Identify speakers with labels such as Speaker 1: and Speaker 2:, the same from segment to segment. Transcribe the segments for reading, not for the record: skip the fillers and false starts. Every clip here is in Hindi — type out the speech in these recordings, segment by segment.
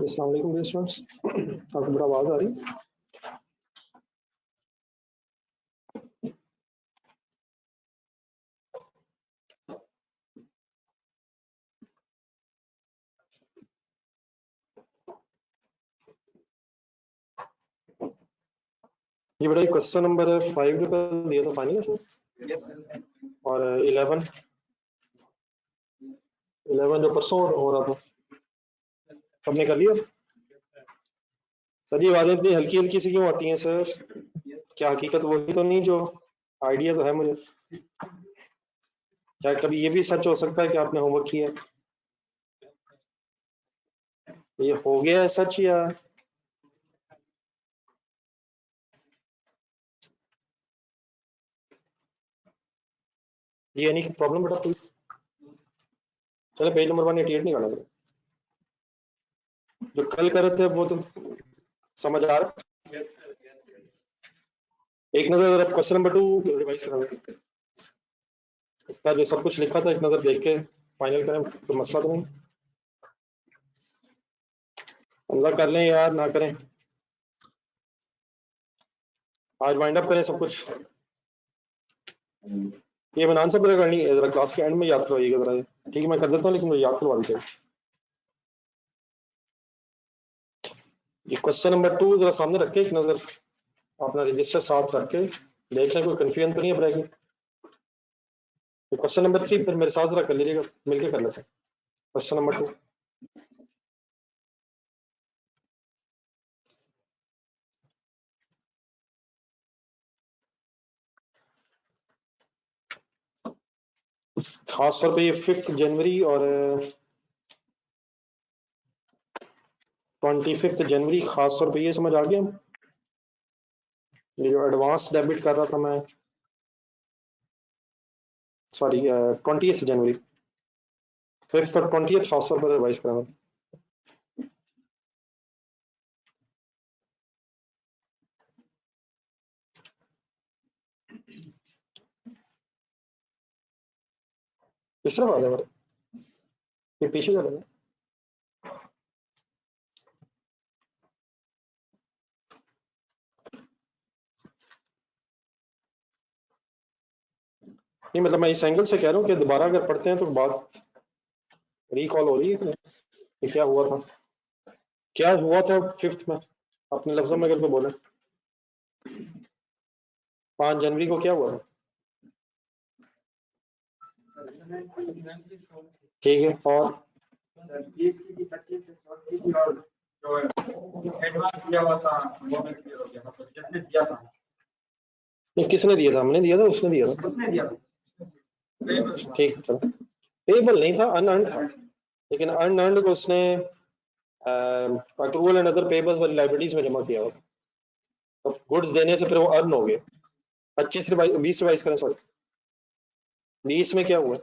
Speaker 1: अस्सलाम वालेकुम डियर स्टूडेंट्स। आपको मेरा आवाज आ रही है? ये बड़ा क्वेश्चन नंबर 5 का दिया था फाइनल सर। और 11 जो परसों हो रहा था, सबने कर लिया? सर ये बातें इतनी हल्की हल्की सी क्यों आती हैं सर? क्या हकीकत वही तो नहीं जो आइडिया तो है मुझे। क्या कभी ये भी सच हो सकता है कि आपने होमवर्क किया है? ये हो गया है सच या ये नहीं प्रॉब्लम? बेटा प्लीज चलो पेज नंबर 188 निकाला करो। जो कल कर रहे थे वो तो समझ आ रहा है। एक नजर आप क्वेश्चन नंबर 2 रिवाइज करा, इसका जो सब कुछ लिखा था एक नजर देख के फाइनल करें तो मसला तो नहीं। अल्लाह कर लें यार ना करें, आज वाइंड अप करें सब कुछ। ये मैंने आंसर पूरा करनी है, जरा क्लास के एंड में याद करवाइएगा जरा। ठीक है मैं कर देता हूँ लेकिन मुझे याद करवा दीजिए। ये क्वेश्चन नंबर 2 जरा सामने रख के एक नजर अपना रजिस्टर साथ रख के देख लें कोई कंफ्यूजन तो नहीं है रहेगी। क्वेश्चन नंबर 3 फिर मेरे साथ जरा कर लीजिएगा, मिलकर कर लेते हैं क्वेश्चन नंबर 2। खास तौर पे ये 5 जनवरी और 25 जनवरी खास तौर पे ये समझ आ गया। ये जो एडवांस डेबिट कर रहा था मैं, सॉरी 20 जनवरी, 5 और 20 खास तौर पर रिवाइज करा था। किस तरह बात है मेरे ये पीछे चलेगा। नहीं मतलब मैं इस एंगल से कह रहा हूँ कि दोबारा अगर पढ़ते हैं तो बात रिकॉल हो रही है कि क्या हुआ था, क्या हुआ था 5 में, अपने लफ्जों में अगर तो बोले 5 जनवरी को क्या हुआ था। ठीक है और नहीं किसने दिया था? हमने दिया था उसने दिया था? ठीक है चलो। पेबल नहीं था अनअर्न्ड, लेकिन अनअर्न्ड को उसने अक्रूवल एंड अदर पेबल्स वाली लाइब्रेरीज में जमा किया हुआ। तो गुड्स देने से फिर वो अर्न हो गए। 25 20 रिवाइज करें सॉरी 20 में क्या हुआ?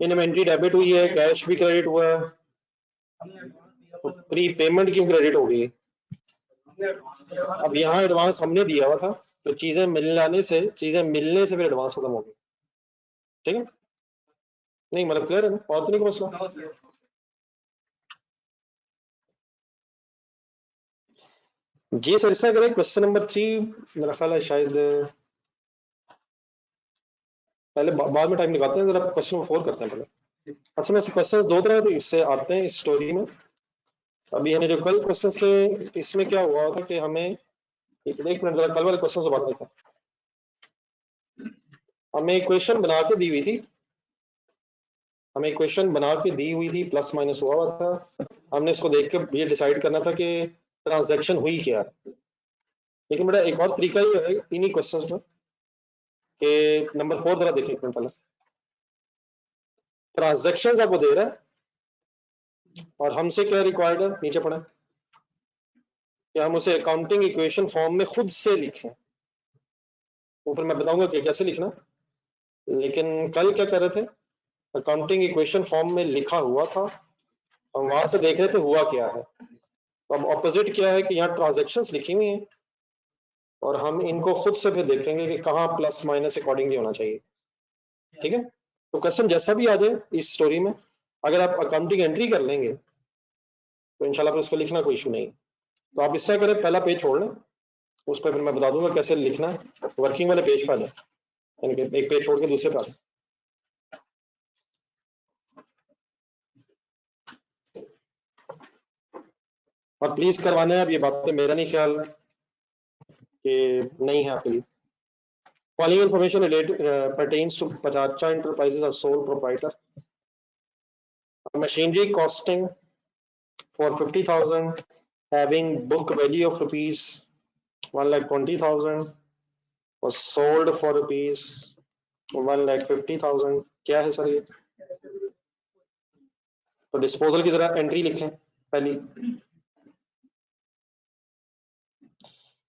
Speaker 1: इन्वेंट्री डेबिट हुई है, कैश भी क्रेडिट हुआ है, तो प्री पेमेंट क्यों क्रेडिट हो गई? अब यहाँ एडवांस हमने दिया हुआ था तो चीजें मिलने से फिर एडवांस खत्म हो गई। ठीक है नहीं मतलब क्लियर है ना? और तो नहीं कोई मसला? जी सर इस तरह करें क्वेश्चन नंबर 3 मेरा ख्याल है शायद पहले बाद में टाइम निकालते हैं, जरा क्वेश्चन नंबर 4 करते हैं पहले। अच्छा मैं क्वेश्चन 2 तरह तो इससे आते हैं इस स्टोरी में। अभी हमें जो कल क्वेश्चन के इसमें क्या हुआ था कि हमें एक मिनट जरा कल वाले क्वेश्चन से बात करते हैं। हमें इक्वेशन बना के दी हुई थी, हमें इक्वेशन बना के दी हुई थी, प्लस माइनस हुआ था, हमने इसको देख के ये डिसाइड करना था कि ट्रांजैक्शन हुई क्या है। लेकिन बेटा एक और तरीका ये है इन्हीं क्वेश्चंस में कि नंबर 4 जरा देखिए पहले। ट्रांजैक्शन आपको दे रहा है और हमसे क्या रिक्वायर्ड है, नीचे पढ़े कि हम उसे अकाउंटिंग इक्वेशन फॉर्म में खुद से लिखें। ऊपर मैं बताऊंगा कि कैसे लिखना, लेकिन कल क्या कर रहे थे, अकाउंटिंग इक्वेशन फॉर्म में लिखा हुआ था, हम वहां से देख रहे थे हुआ क्या है। तो अब ऑपोजिट क्या है कि यहाँ ट्रांजेक्शन्स लिखी हुई हैं और हम इनको खुद से फिर देखेंगे कि कहाँ प्लस माइनस अकॉर्डिंगली होना चाहिए। ठीक है तो क्वेश्चन जैसा भी आ जाए इस स्टोरी में, अगर आप अकाउंटिंग एंट्री कर लेंगे तो इंशाल्लाह फिर उसको लिखना कोई इशू नहीं। तो आप इस तरह करें, पहला पेज छोड़ लें, उस पर फिर मैं बता दूंगा कैसे लिखना है। वर्किंग वाले पेज पर आ जाए, यानी कि एक पेज छोड़ के दूसरे पर आ जाए। और प्लीज करवाना है, अब ये बातें मेरा नहीं ख्याल कि नहीं है आपके लिए। Following information related pertains to Pachacha Enterprises as sole proprietor. Machinery costing for 50,000, having book value of rupees 1,20,000, was sold for rupees 1,50,000. क्या है सर ये? तो डिस्पोजल की तरह एंट्री लिखें पहली।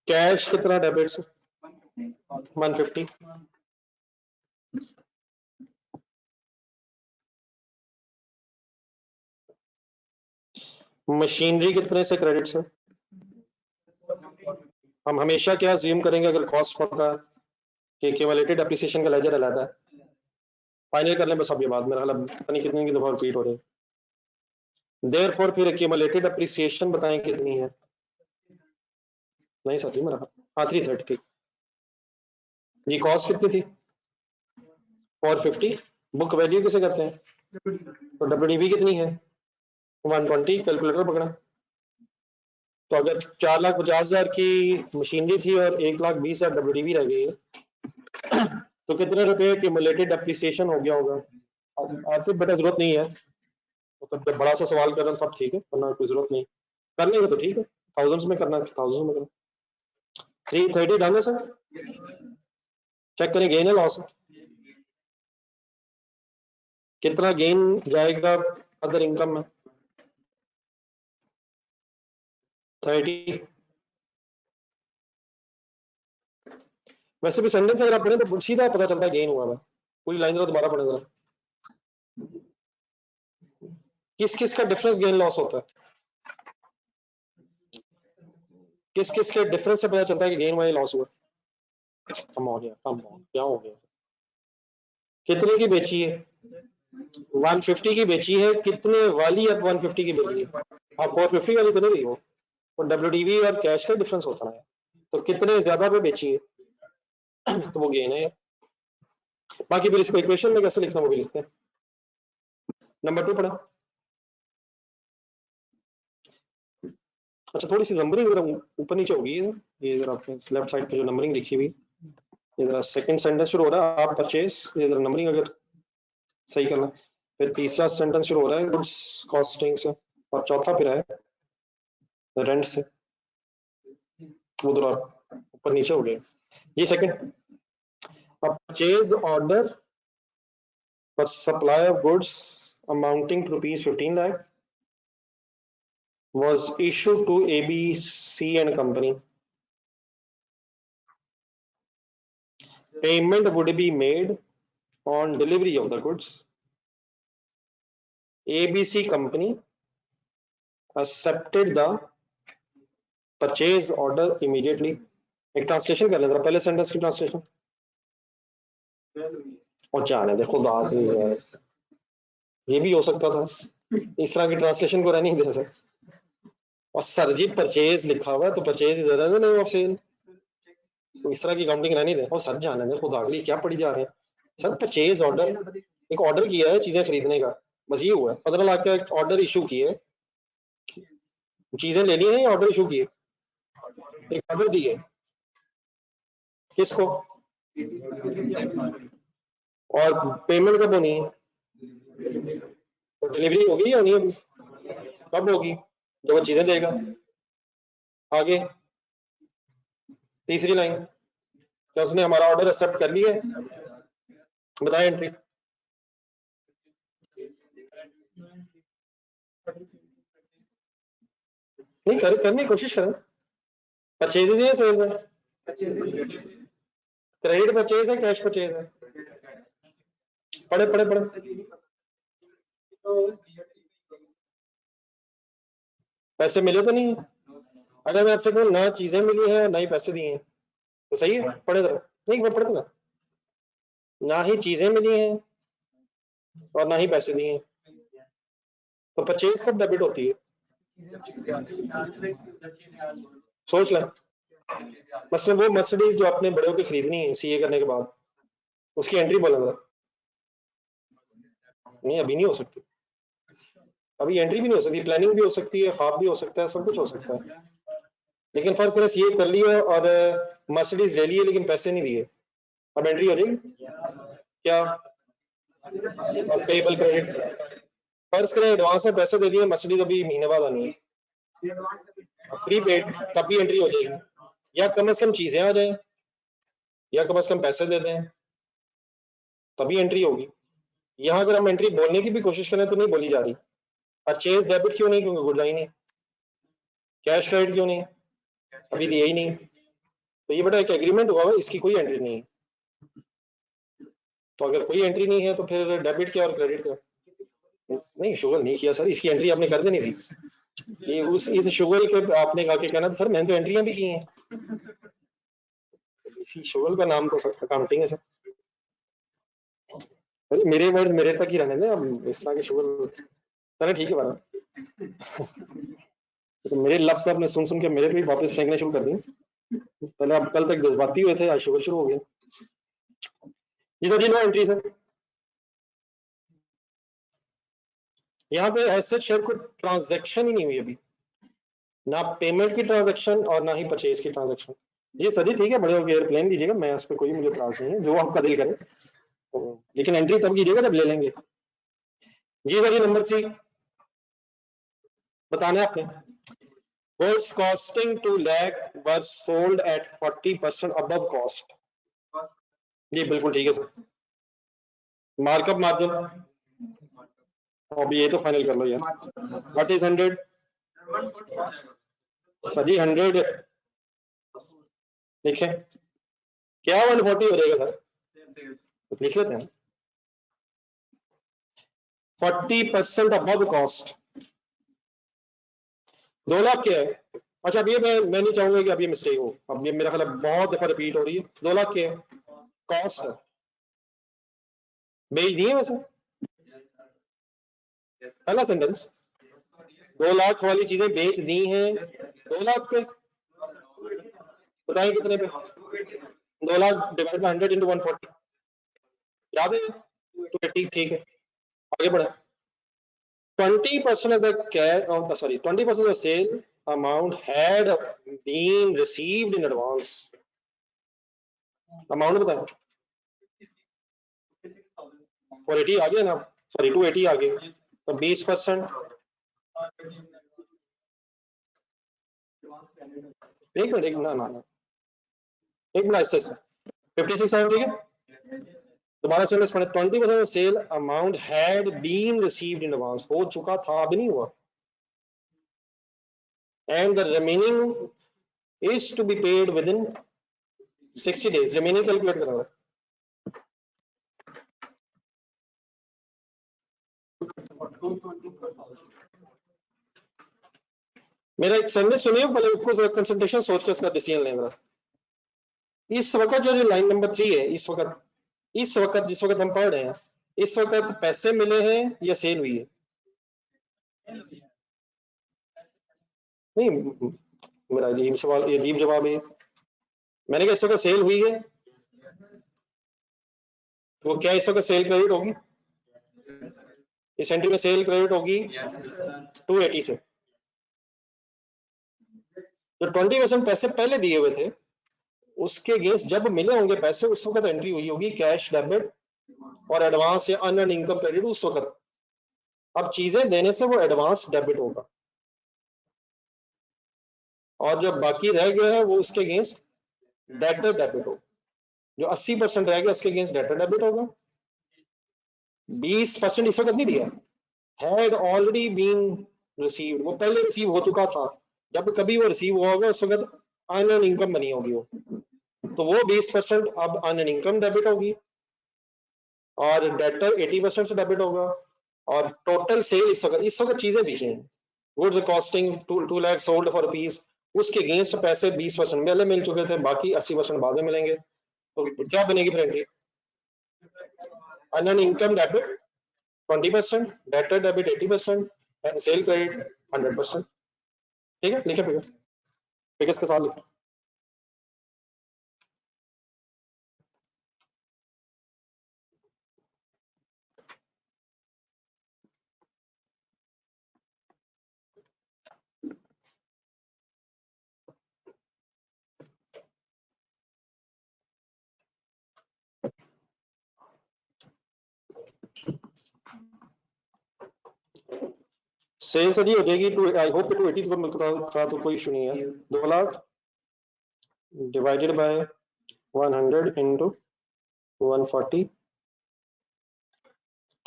Speaker 1: कैश कितना डेबिट से? 150। मशीनरी कितने से क्रेडिट से? हम हमेशा क्या अज्यूम करेंगे अगर कॉस्ट होता है कि एक्यूमुलेटेड एप्रिसिएशन का लेजर अलग है। फाइनल कर लें बस अब ये बात, मेरा ख्याल पता नहीं कितनी की दफा रिपीट हो रही है। देयरफॉर फिर एक्यूमुलेटेड एप्रिसिएशन बताएं कितनी है? नहीं साथी मेरा, हाँ 330 ठीक। ये कॉस्ट कितनी थी? 450। बुक वैल्यू किसे करते हैं? तो डब्ल्यूडीवी कितनी है? 120। कैलकुलेटर पकड़ा। तो अगर 4,50,000 की मशीनरी थी और 1,20,000 डब्ल्यूडीवी रह गई है, तो कितने रुपए एक्यूमुलेटेड एप्रिसिएशन हो गया होगा? आते बेटा जरूरत नहीं है, तो जब बड़ा सा सवाल कर रहा हूँ सब ठीक है, वरना कोई जरूरत नहीं करने की। तो ठीक है, थाउजेंड्स में करना है, थाउजेंड्स में करना। 330 डन है सर। चेक करें गेन है लॉस कितना गेन जाएगा अदर इनकम में? 30। वैसे भी सेंटेंस अगर आप पढ़ें तो सीधा पता चलता है गेन हुआ है। पूरी लाइन जरा दोबारा पढ़े जरा। किस किस का डिफरेंस गेन लॉस होता है? किस किस के डिफरेंस से पता चलता है कि गेन हुआ या लॉस हुआ? कम हो गया, कम हो क्या हो गया? कितने की बेची है? 150 की बेची है। कितने वाली अब 150 की बेची है? आप 450 वाली तो नहीं रही हो। तो डब्ल्यूडीवी और कैश का डिफरेंस होता है, तो कितने ज्यादा पे बेची है तो वो गेन है। बाकी फिर इसको इक्वेशन में कैसे लिखना वो भी लिखते हैं। नंबर 2 पढ़ा। अच्छा थोड़ी सी नंबरिंग जरा ऊपर नीचे होगी ये जरा आपके लेफ्ट साइड पे जो नंबरिंग लिखी हुई, ये जरा सेकंड सेंटेंस शुरू हो रहा है आप परचेस, ये जरा नंबरिंग अगर सही करना। फिर तीसरा सेंटेंस शुरू हो रहा है गुड्स कॉस्टिंग से, और चौथा फिर है रेंट से। वो थोड़ा ऊपर नीचे हो गया। ये second, purchase order for supply of goods amounting to rupees 15 lakh was issued to ABC and Company. Payment would be made on delivery of the goods. ABC Company accepted the purchase order immediately. एक ट्रांसलेशन कर लेते हैं पहले सेंटेंस की ट्रांसलेशन, और जाने दे खुदा की यार, ये भी हो सकता था। इस तरह की ट्रांसलेशन को रहने ही दे सर। और सर जी परचेज लिखा हुआ है तो परचेज इधर है ना ऑफ सेल, तो इस तरह की काउंटिंग रहनी दे। और सर जाने दे खुदा के लिए क्या पढ़ी जा रहे हैं सर। परचेज ऑर्डर, एक ऑर्डर किया है चीजें खरीदने का, बस ये हुआ है। 15 लाख का एक ऑर्डर इशू किए, चीजें लेनी है या ऑर्डर इशू किए? एक ऑर्डर दिए किसको, और पेमेंट कब होनी है? तो डिलीवरी होगी या नहीं होगी? कब होगी? जब वो चीजें देगा। आगे तीसरी लाइन, क्या उसने हमारा ऑर्डर एक्सेप्ट कर लिया है? बताएं एंट्री। नहीं करने की कोशिश करें। परचेजेस है सेल्स है? क्रेडिट परचेज है कैश परचेज है? पढ़े पढ़े पढ़े। पैसे मिले तो नहीं? अगर मैं आपसे कहूँ ना चीजें मिली है ना ही पैसे दिए हैं तो सही है? पढ़े जरा, नहीं मैं पढ़ दूंगा। ना ही चीजें मिली हैं और ना ही पैसे दिए हैं, तो परचेज कब डेबिट होती है? सोच लें, मसलन वो मर्सिडीज जो आपने बड़े होकर खरीदनी है सीए करने के बाद, उसकी एंट्री बोला था। नहीं, अभी नहीं हो सकती, अभी एंट्री भी नहीं हो सकती, प्लानिंग भी हो सकती है, ख्वाब भी हो सकता है, सब कुछ हो सकता है। लेकिन फर्ज करें सीए कर लिया और मर्सिडीज ले लिए लेकिन पैसे नहीं दिए, अब एंट्री हो जाएगी क्या? पेबल क्रेडिट, फर्ज करें एडवांस में पैसे दे दिए, मर्सिडीज अभी महीने बाद आनी है, प्रीपेड, तब भी एंट्री हो जाएगी। या कम से कम चीजें आ जाए, या कम से कम पैसे दे दें, तभी एंट्री होगी। यहाँ अगर हम एंट्री बोलने की भी कोशिश करें तो नहीं बोली जा रही। परचेज डेबिट क्यों नहीं? क्योंकि गुड्स आई नहीं। कैश क्रेडिट क्यों नहीं? अभी दिया ही नहीं। तो ये बड़ा एक एग्रीमेंट हुआ है, इसकी कोई एंट्री नहीं है। तो अगर कोई एंट्री नहीं है तो फिर डेबिट क्या और क्रेडिट क्या? नहीं, शुगर नहीं किया सर, इसकी एंट्री आपने कर देनी थी। ये उस इस शुगर के आपने आके कहना था सर मैंने तो एंट्रियां भी की हैं। इसी शुगर का नाम तो अकाउंटिंग है सर। अरे मेरे वर्ड्स मेरे तक ही रहने दें, अब इस तरह के शुगर। चलो ठीक है बारा, तो मेरे लफ्ज आपने सुन सुन के मेरे पे भी वापस फेंकने शुरू कर दिए। पहले आप कल तक जज्बाती हुए थे, आज शुगर शुरू हो गया। जी सर, जी नो एंट्री सर। यहाँ पे एसेट शेयर को ट्रांजैक्शन ही नहीं हुई अभी, ना पेमेंट की ट्रांजैक्शन और ना ही परचेज की ट्रांजैक्शन। जी सर जी ठीक है, बड़े होकर एयरप्लेन दीजिएगा, मैं उस पर कोई मुझे इतराज नहीं है, जो आपका दिल करे। लेकिन एंट्री तब कीजिएगा जब ले लेंगे। जी सर जी, नंबर 3 बताना है आपने। Goods costing 2 lakh were sold at 40% above cost। जी बिल्कुल ठीक है सर। मार्कअप मार्जिन, अब ये तो फाइनल कर लो यार। What is 100? सर जी 100 लिखे क्या? 140 हो जाएगा सर, तो लिख लेते हैं 40% अबव कॉस्ट। 2 लाख क्या है? अच्छा अब ये मैं नहीं चाहूंगा कि अब ये मिस्टेक हो, अब ये मेरा ख्याल बहुत दफा रिपीट हो रही है। 2 लाख क्या है? कॉस्ट है, बेच दिए वैसे पहला सेंटेंस। 2 लाख वाली चीजें बेच दी हैं 2 लाख पे, बताएं कितने पे? 2 लाख डिवाइड बाय 100 इंटू 140, याद है? 280, ठीक है आगे बढ़े। 20% of the cash, sorry, 20% of the sale amount had been received in advance। Amount बताएं। 480 आ गया ना, सॉरी 280 आ गया, तो 20%। एक मिनट, एक ना ना ना एक मिनट, ऐसे 56 आ ठीक है। दोबारा से 20% of sale amount had been received in advance, हो चुका था अभी नहीं हुआ। And the remaining is to be paid within 60 days। Remaining calculate करना है। मेरा एक सर्विस सुनिए, पहले उसको कंसंट्रेशन सोच के उसका डिसीजन लेना। इस वक्त जो लाइन नंबर 3 है, इस वक्त जिस वक्त हम पढ़ रहे हैं, इस वक्त पैसे मिले हैं या सेल हुई है? नहीं, मेरा अजीब सवाल, अजीब जवाब है। मैंने कहा इस वक्त सेल हुई है, तो क्या इस वक्त सेल क्रेडिट होगी? इस एंट्री में सेल क्रेडिट होगी 280 से। जो 20% पैसे पहले दिए हुए थे उसके अगेंस्ट जब मिले होंगे पैसे, उस वक्त एंट्री हुई होगी कैश डेबिट और एडवांस या अनअर्न इनकम क्रेडिट उस वक्त। अब चीजें देने से वो एडवांस डेबिट होगा, और जो बाकी रह गया है वो उसके अगेंस्ट डेटर डेबिट होगा। जो 80% रह गया उसके अगेंस्ट डेटर डेबिट होगा। 20% इस वक्त नहीं दिया, हैड ऑलरेडी बीन रिसीव्ड, वो पहले रिसीव हो चुका था। जब कभी वो रिसीव हुआ होगा उस वक्त अनअर्न इनकम बनी होगी वो, तो वो 20% अब अनअर्न इनकम डेबिट होगी, और डेटर 80% से डेबिट होगा। और टोटल सेल इस वक्त चीजें बिकी हैं, goods costing 2 lakh sold for rupees, उसके अगेंस्ट पैसे 20% पहले मिल चुके थे, बाकी 80% बाद में मिलेंगे। तो क्या बनेगी फिर entry? Unearned income debit 20%, debtor debit 80% and cell credit 100%। ठीक है, लिखे फिगर, फिगर्स के साथ लिखे। सेल्स यदि हो जाएगी टू, आई होप कि 280 का तो कोई इशू नहीं है। 2 लाख डिवाइडेड बाय 100 इंटू 140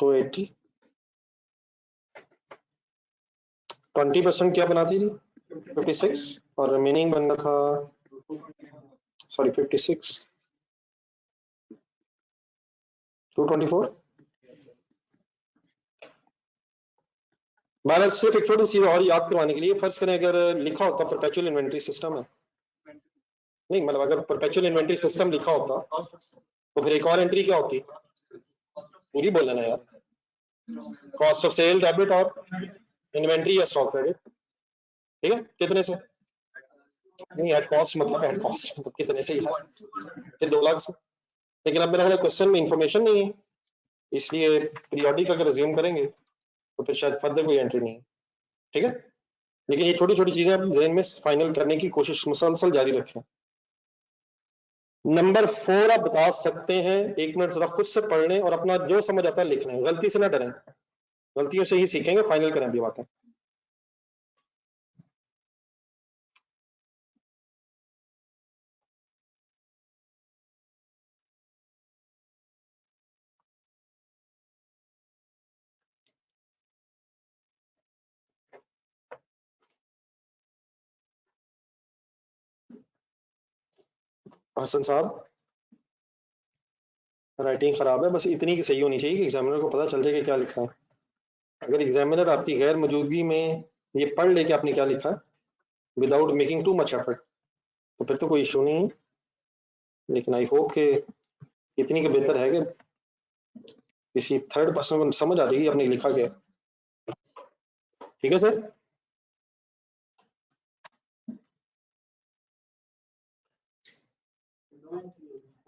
Speaker 1: 280, 20% क्या बनाती थी 56, और रिमेनिंग बन रहा था, सॉरी 56 224। मैंने सिर्फ एक छोटी सी और याद करवाने के लिए, फर्ज करें अगर लिखा होता परपेचुअल इन्वेंटरी सिस्टम है, नहीं मतलब अगर परपेचुअल इन्वेंटरी सिस्टम लिखा होता तो फिर एक और एंट्री क्या होती, पूरी बोल लेना यार, कॉस्ट ऑफ सेल डेबिट और इन्वेंट्री या स्टॉक क्रेडिट, ठीक है, कितने से, नहीं एट कॉस्ट मतलब एट कॉस्ट मतलब कितने से ही है, फिर 2 लाख से। लेकिन अब मेरा क्वेश्चन में इंफॉर्मेशन नहीं है, इसलिए पीरियोडिक अगर रिज्यूम करेंगे तो फिर शायद फर्दर कोई एंट्री नहीं है, ठीक है। लेकिन ये छोटी छोटी चीजें आप जहन में फाइनल करने की कोशिश मुसलसल जारी रखें। नंबर 4 आप बता सकते हैं, 1 मिनट जरा खुद से पढ़ लें और अपना जो समझ आता है लिख लें, गलती से ना डरें, गलतियों से ही सीखेंगे, फाइनल करें अभी बातें। हसन साहब, राइटिंग खराब है, बस इतनी की सही होनी चाहिए कि एग्जामिनर को पता चल जाए कि क्या लिखा है। अगर एग्जामिनर आपकी गैर मौजूदगी में ये पढ़ ले कि आपने क्या लिखा without making too much effort, तो फिर तो कोई इशू नहीं है। लेकिन आई होप कि इतनी के बेहतर है कि किसी थर्ड पर्सन को समझ आ जाएगी आपने लिखा क्या, ठीक है सर।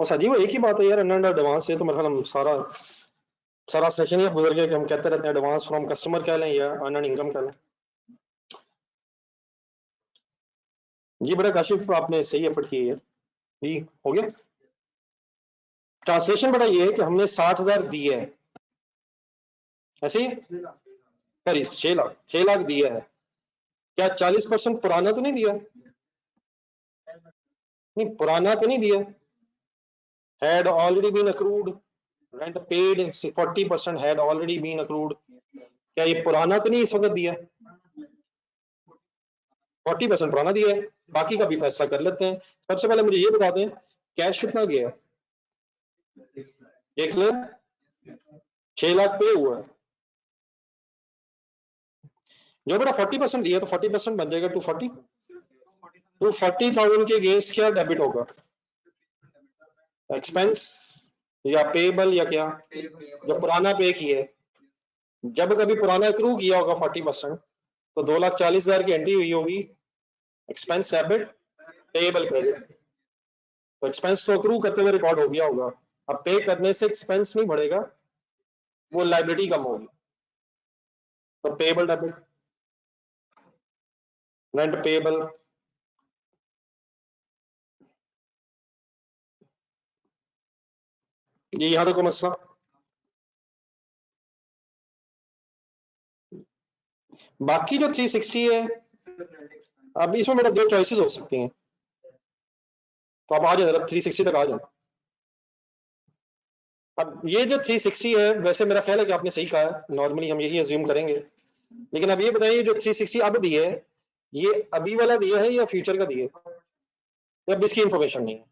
Speaker 1: और सर जी वो एक ही बात है यार, अन एडवांस से तो मेरे ख्याल हम सारा सारा सेशन ही गुजर गया कि हम कहते रहते हैं एडवांस फ्रॉम कस्टमर कह लें या अर्न इनकम कह लें। जी बड़ा काशिफ, आपने सही एफर्ट की है जी, हो गया। ट्रांसलेशन बड़ा ये है कि हमने 60,000 दिए है, ऐसे ही, सॉरी 6 लाख, 6 लाख दिया है, क्या 40% पुराना तो नहीं दिया, नहीं पुराना तो नहीं दिया, had already been accrued, rent paid 40% had already been accrued, क्या ये पुराना तो नहीं इस वक्त दिया, 40% पुराना दिया है, बाकी का भी फैसला कर लेते हैं। सबसे पहले मुझे ये बता दें कैश कितना गया है, 1,06,00,000 पे हुआ है, जो बेटा 40% दिया तो 40% बन जाएगा 240, 240,000 के अगेंस्ट क्या डेबिट होगा, एक्सपेंस या पेबल या क्या, जो पुराना पे किया है, जब कभी पुराना अक्रू किया होगा 40% तो 2,40,000 की एंट्री हुई होगी, एक्सपेंस डेबिट पेबल क्रेडिट, तो एक्सपेंस तो अक्रू करते हुए रिकॉर्ड हो गया होगा, अब पे करने से एक्सपेंस नहीं बढ़ेगा, वो लाइबिलिटी कम होगी, तो पेबल डेबिट, रेंट पेबल, ये यहां तक को मसला। बाकी जो 360 है, अब इसमें मेरा 2 चॉइसेस हो सकती हैं, तो आप आ जाए जरा 360 तक आ जाए। अब ये जो 360 है, वैसे मेरा ख्याल है कि आपने सही कहा है, नॉर्मली हम यही अज्यूम करेंगे, लेकिन अब ये बताइए जो 360 अब दिए है, ये अभी वाला दिया है या फ्यूचर का दिया है, अब इसकी इंफॉर्मेशन नहीं है,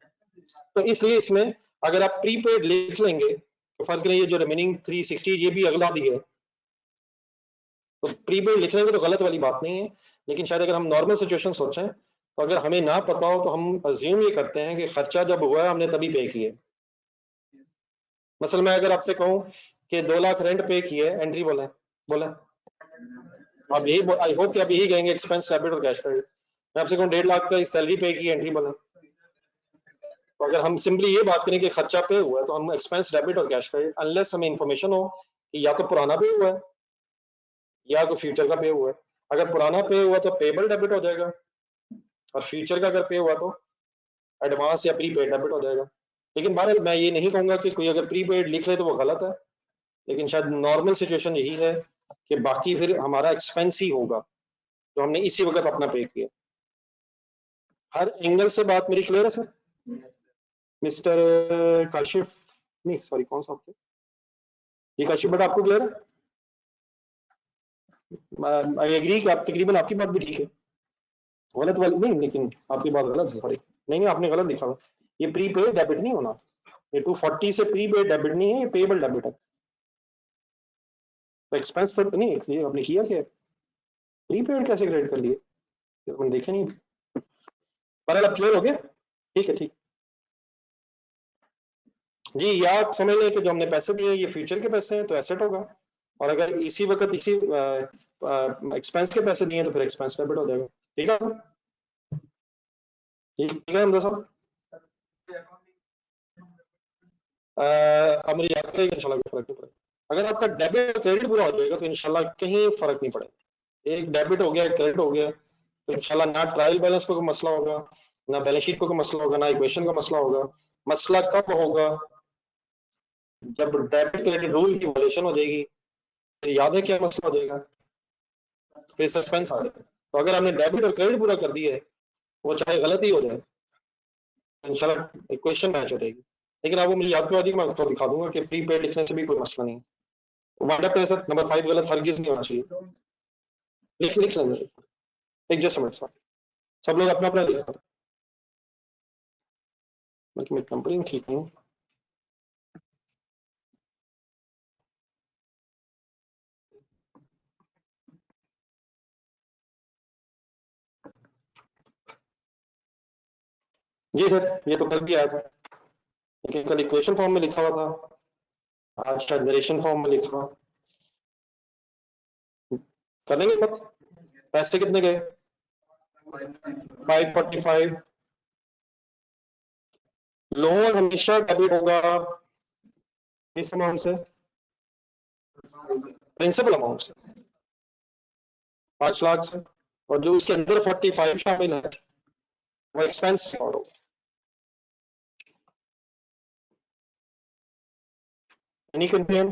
Speaker 1: तो इसलिए इसमें अगर आप प्रीपेड लिख लेंगे तो फर्ज करें ये जो रिमेनिंग 360 ये भी अगला दिया है, तो प्रीपेड लिख लेंगे तो गलत वाली बात नहीं है। लेकिन शायद अगर हम नॉर्मल सिचुएशन सोचें तो अगर हमें ना पता हो तो हम अज्यूम ये करते हैं कि खर्चा जब हुआ है हमने तभी पे किए। मसल मैं अगर आपसे कहूं कि 2 लाख रेंट पे किए, एंट्री बोले बोले, आप यही आई होप कि आप यही कहेंगे एक्सपेंस डेबिट और कैश क्रेडिट, मैं आपसे कहूँ 1.5 लाख का सैलरी पे की एंट्री बना, तो अगर हम सिंपली ये बात करें कि खर्चा पे हुआ है तो हम एक्सपेंस डेबिट और कैश करें, अनलेस हमें इन्फॉर्मेशन हो कि या तो पुराना पे हुआ है या कोई फ्यूचर का पे हुआ है। अगर पुराना पे हुआ तो पेबल डेबिट हो जाएगा, और फ्यूचर का अगर पे हुआ तो एडवांस या प्रीपेड डेबिट हो जाएगा। लेकिन बहरहाल मैं ये नहीं कहूंगा कि कोई अगर प्रीपेड लिख ले तो वो गलत है, लेकिन शायद नॉर्मल सिचुएशन यही है कि बाकी फिर हमारा एक्सपेंस ही होगा जो हमने इसी वक्त अपना पे किया। हर एंगल से बात मेरी क्लियर है सर? मिस्टर काशिफ, नहीं सॉरी कौन सा आपके, ये काशिफ बट आपको क्लियर है? आई एग्री कि आप तकरीबन आपकी बात भी ठीक है, गलत वाली नहीं, लेकिन आपकी बात गलत है, सॉरी नहीं नहीं आपने गलत लिखा हुआ। ये प्री पेड डेबिट नहीं होना, ये 240 से प्री पेड डेबिट नहीं है, ये पेबल डेबिट है। तो एक्सपेंस तो नहीं ये आपने किया क्या, प्री पेड कैसे क्रेडिट कर लिए, ये तो मैंने देखे नहीं। पर अब क्लियर हो गया, ठीक है ठीक। जी या आप समझ लें कि जो हमने पैसे दिए ये फ्यूचर के पैसे हैं तो एसेट होगा, और अगर इसी वक्त इसी एक्सपेंस के पैसे दिए तो फिर एक्सपेंस डेबिट हो जाएगा। ठीक है ठीक है हमदा साहब। अब मुझे याद करेगा इंशाल्लाह कोई फर्क नहीं पड़ेगा। अगर आपका डेबिट और क्रेडिट पूरा हो जाएगा तो इंशाल्लाह कहीं फर्क नहीं पड़ेगा। एक डेबिट हो गया क्रेडिट हो गया तो इंशाल्लाह ना ट्रायल बैलेंस पे कोई मसला होगा, ना बैलेंस शीट पे कोई मसला होगा, ना इक्वेशन का मसला होगा। मसला कब होगा, जब डेबिट क्रेडिट रूल की वॉल्यूशन हो जाएगी। फिर याद है क्या मसला हो जाएगा, फिर सस्पेंस आ जाएगा। तो अगर हमने डेबिट और क्रेडिट पूरा कर दिया है, वो चाहे गलत ही हो जाए, इंशाल्लाह इक्वेशन मैच हो जाएगी। लेकिन आपको मुझे याद करवा दी, मैं आपको दिखा दूंगा कि प्री पेड लिखने से भी कोई मसला नहीं है। वाइंड अप सर नंबर 5 गलत हरगिज नहीं होना चाहिए। लिख लिख लेंगे, एक जस्ट मिनट सर, सब लोग अपना अपना लिख, बल्कि मैं कंपनी ठीक नहीं। जी सर ये तो कल भी आया था, लेकिन कल इक्वेशन फॉर्म में लिखा हुआ था, आज शायद नरेशन फॉर्म में लिखा हुआ। करेंगे मत, पैसे कितने गए, 545। लोन हमेशा डेबिट होगा इस अमाउंट से, प्रिंसिपल अमाउंट से, 5 लाख से, और जो उसके अंदर 45 शामिल है वो एक्सपेंस होगा। Any complain?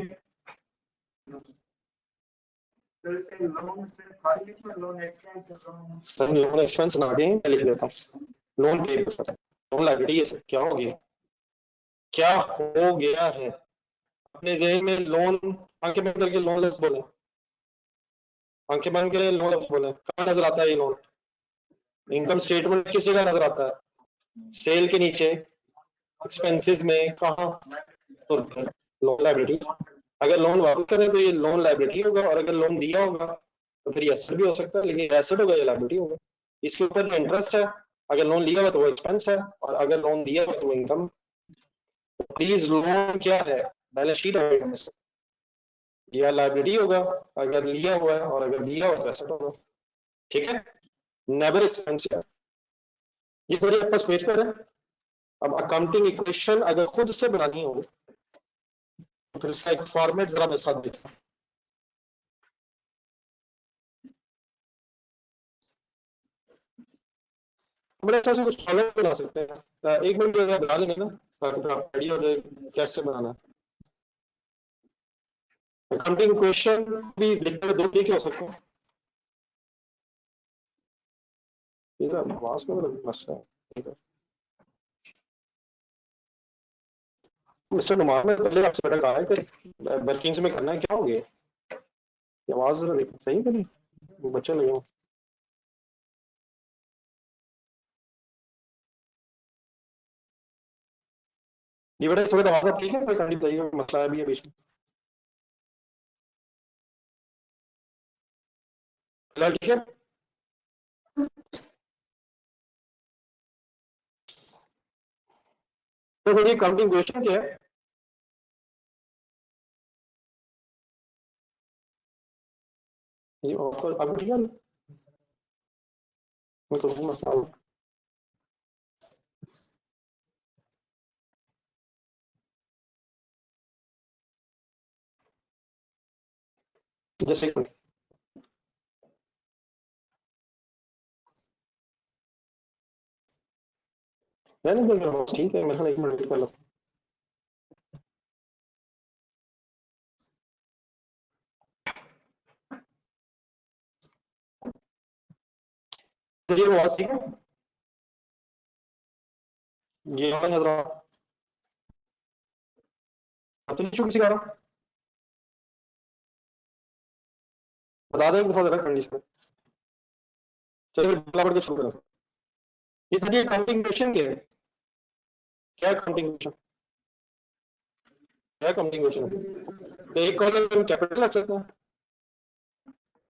Speaker 1: Sir loan expense ना दें, मैं लिख देता हूँ लोन पे सर, लोन लाइबिलिटी है सर। क्या हो गया, क्या हो गया है अपने जहन में लोन, आंखें बंद करके लोन लफ्ज बोले, आंखें बंद करके लोन लफ्ज बोले, कहाँ नजर आता है ये लोन? इनकम स्टेटमेंट किस जगह नजर आता है, सेल के नीचे, एक्सपेंसेस में, कहाँ? तो लोन लाइबिलिटी, अगर लोन वापस करें तो ये लोन लाइबिलिटी होगा, और अगर लोन दिया होगा तो फिर ये एसेट भी हो सकता है, लेकिन एसेट होगा या लाइबिलिटी होगा। इसके ऊपर जो इंटरेस्ट है, अगर लोन लिया हुआ तो वो एक्सपेंस है, और अगर लोन दिया हुआ तो वो इनकम। प्लीज लोन क्या है, बैलेंस शीट होगा या लाइबिलिटी होगा अगर लिया हुआ है, और अगर दिया हुआ तो एसेट होगा। ठीक है, नेवर एक्सपेंस है। ये थोड़ी फर्स्ट पेज पर है। अब अकाउंटिंग इक्वेशन अगर खुद से बनानी हो तो फिर इसका एक फॉर्मेट जरा मेरे साथ देखना। बड़े अच्छा से कुछ फॉर्मेट बना सकते हैं, एक मिनट अगर बना लेंगे ना ताकि फिर आपको आइडिया हो जाए कैसे बनाना है। अकाउंटिंग इक्वेशन भी लिखने में दो तरीके हो सकते हैं। ठीक है, आवाज में तो मसला है। ठीक है मिस्टर नुमान, ने पहले आपसे बेटा कहा है कि वर्किंग्स में करना है, क्या हो गया? ये आवाज जरा सही करी, वो बच्चे लगे हों। ये बेटा इस वक्त आवाज आप ठीक है, कोई कंडी बताइए, मसला है भी है बीच में, फिलहाल ठीक है? तो सर ये अकाउंटिंग इक्वेशन क्या है? ये आपको आपको ठीक है? मैं करूँ मसला जैसे रहने देंगे बॉस, ठीक है, मेरे ख्याल 1 मिनट वेट कर लो। चलिए बॉस, ठीक है, ये वाला नजर आ रहा है, तो इशू किसी का आ रहा, बता दें एक दफा जरा कंडीशन। चलिए फिर बला पढ़ के शुरू करें। ये सर, ये काउंटिंग क्वेश्चन क्या है? क्या काउंटिंग क्वेश्चन? क्या काउंटिंग क्वेश्चन? तो एक कॉलम कैपिटल रख सकते हैं,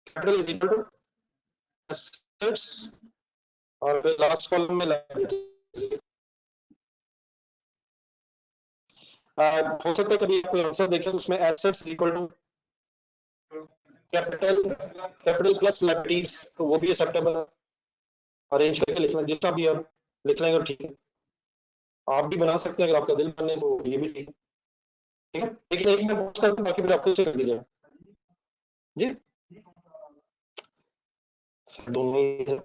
Speaker 1: capital is equal to assets, और फिर लास्ट कॉलम में लायबिलिटी। हो सकता है कभी कोई आंसर देखें तो उसमें assets equal to capital, capital plus liabilities, तो वो भी एक्सेप्टेबल है, अरेंज करके लिखना जितना भी आप लिख लेंगे ठीक है। आप भी बना सकते हैं अगर आपका दिल बने तो, ये भी ठीक है, ठीक है। लेकिन एक मैं पूछता हूँ, बाकी फिर आप खुद से कर दीजिएगा जी। सर दोनों ही है,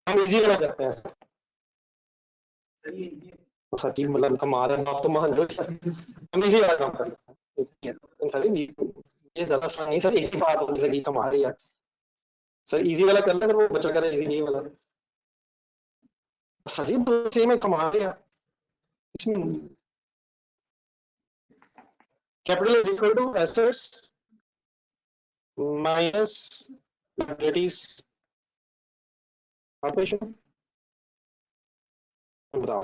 Speaker 1: हम इजी वाला करते हैं सर। सर टीम मतलब कमा रहे हैं आप तो मान लो, हम इजी वाला काम कर लेते हैं सर। ये ज्यादा आसान नहीं सर, एक ही बात होने लगी कमा रही है। सर इजी वाला कर ले सर, वो बचा करे इजी नहीं वाला। सर ये दो सेम है, कमा रहे हैं इसमें। Capital is equal to assets minus liabilities, operation बताओ।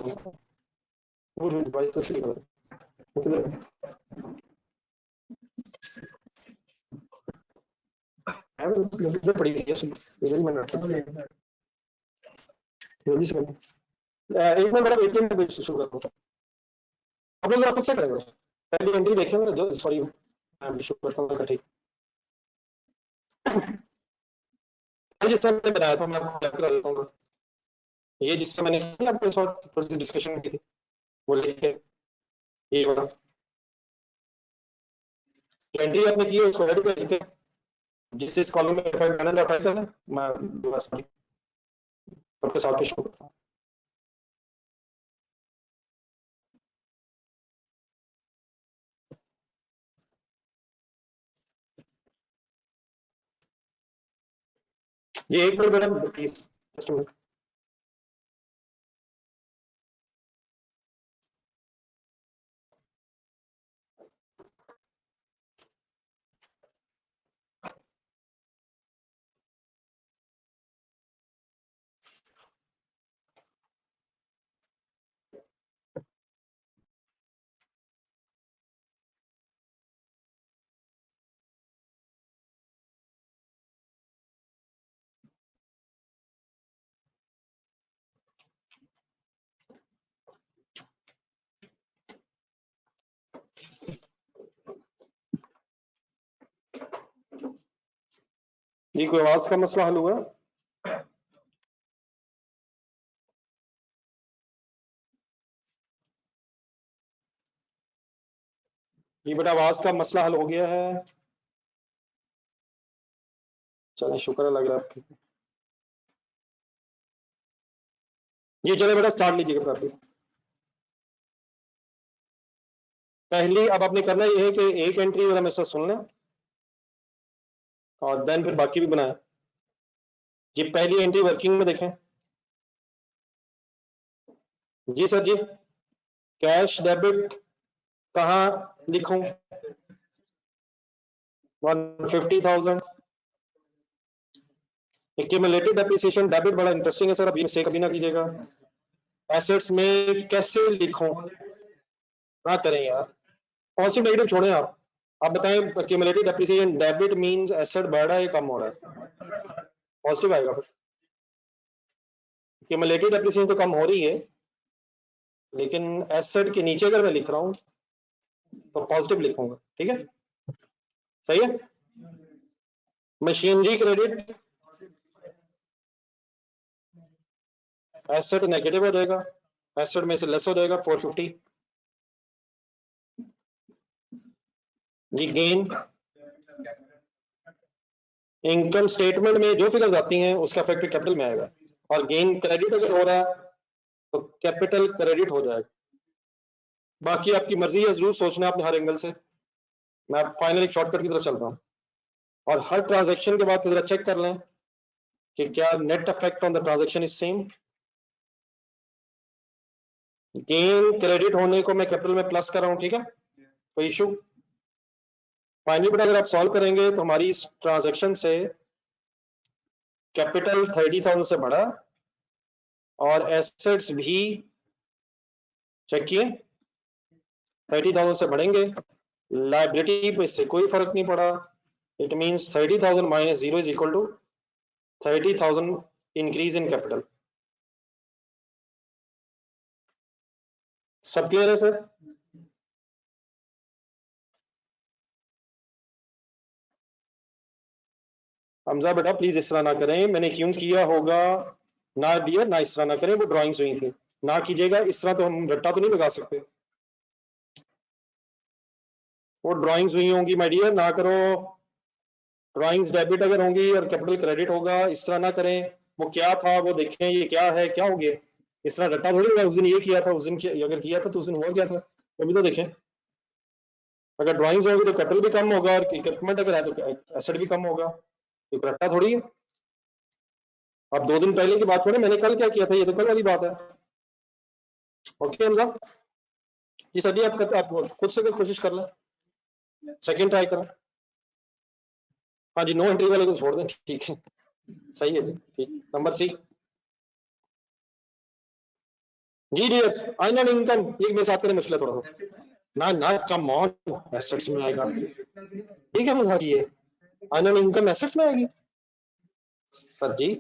Speaker 1: वो भाई तो सही बात है, मुझे पड़ी थी इधर ही मैंने जल्दी से करना। एक मिनट मेरा एटीएम में शुरू कर दो, आप लोग जरा खुद से करेंगे, पहली एंट्री देखें मेरा जो, सॉरी मैं शुरू करता हूँ ठीक। जिस समय मैंने बनाया था मैं आपको याद करा देता हूँ, ये जिससे मैंने आपके साथ थोड़ी सी डिस्कशन की थी, वो लिखे ये वाला एंट्री आपने की है उसको रेडी कर लिखे, जिससे इस कॉलम में इफेक्ट मैंने उठाया था ना, मैं बस आपके साथ शुरू करता हूँ। ये एक मिनट मेरा प्लीज, जस्ट मिनट। ये कोई आवाज का मसला हल हुआ? ये बेटा आवाज का मसला हल हो गया है? चलिए शुक्र है, लग रहा है ये। चले बेटा स्टार्ट लीजिएगा फिर आप। पहली अब आपने करना ये है कि एक एंट्री वाला मेरे साथ सुन लें और देन फिर बाकी भी बनाए। ये पहली एंट्री वर्किंग में देखें जी सर जी। कैश डेबिट कहाँ लिखूं? 150,000। एक्यूमुलेटेड डेप्रिसिएशन डेबिट बड़ा इंटरेस्टिंग है सर, अभी मिस्टेक अभी ना कीजिएगा। एसेट्स में कैसे लिखूं? ना करें यार, पॉजिटिव नेगेटिव छोड़ें आप बताएं। Accumulated depreciation debit means asset बढ़ रहा है कम हो रहा है? पॉजिटिव आएगा फिर। एक्यूमुलेटेड डेप्रिसिएशन तो कम हो रही है, लेकिन एसेट के नीचे अगर मैं लिख रहा हूँ तो पॉजिटिव लिखूंगा, ठीक है, सही है। मशीनरी क्रेडिट एसेट नेगेटिव हो जाएगा, एसेट में से लेस हो जाएगा 450 जी। गेन इनकम स्टेटमेंट में जो फिगर्स आती हैं उसका इफेक्ट कैपिटल में आएगा, और गेन क्रेडिट अगर हो रहा है तो कैपिटल क्रेडिट हो जाएगा। बाकी आपकी मर्जी है, जरूर सोचना आपने हर एंगल से। मैं फाइनल एक शॉर्टकट की तरफ चल रहा हूँ, और हर ट्रांजैक्शन के बाद जरा चेक कर लें कि क्या net effect on the transaction is same. Gain credit होने को मैं कैपिटल में प्लस कर रहा हूँ, ठीक है, कोई इशू। फाइनली बट अगर आप सॉल्व करेंगे तो हमारी इस ट्रांजैक्शन से कैपिटल 30,000 से बढ़ा, और एसेट्स भी चेक किए 30,000 से बढ़ेंगे, लाइबिलिटी पे इससे कोई फर्क नहीं पड़ा। It means 30,000 minus 0 is equal to 30,000 increase in capital. सब क्लियर है सर? हमजा बेटा प्लीज इस तरह ना करें, मैंने क्यों किया होगा ना डियर, ना इस तरह ना करें, वो ड्राइंग्स हुई थी, ना कीजिएगा इस तरह, तो हम रट्टा तो नहीं लगा सकते, वो ड्राइंग्स हुई होंगी माय डियर, ना करो। ड्राइंग्स डेबिट अगर होंगी और कैपिटल क्रेडिट होगा, इस तरह ना करें। वो क्या था वो देखें, ये क्या है, क्या हो गया, इस तरह रट्टा थोड़ी हुआ, उस दिन ये किया था, उस दिन अगर किया था तो उस दिन हुआ क्या था, वो भी तो देखें। अगर ड्राइंग्स होगी तो कैपिटल भी कम होगा, और इक्विपमेंट अगर है तो एसेट भी कम होगा, एक रट्टा थोड़ी है। अब 2 दिन पहले की बात थोड़ी, मैंने कल क्या किया था, ये तो कल वाली बात है। ओके हमजा जी, सर जी आप खुद से कोशिश कर लें, सेकंड ट्राई करें। हाँ जी, नो एंट्री वाले को छोड़ दें, ठीक है, सही है जी, ठीक। नंबर 3 जी जी, अनअर्न्ड इनकम, ये मेरे साथ करने मुश्किल है थोड़ा सा। ना ना, कम ऑन, एसेट्स में आएगा, ठीक है मजाक, ये अनअर्न्ड इनकम एसेट्स में आएगी। सर जी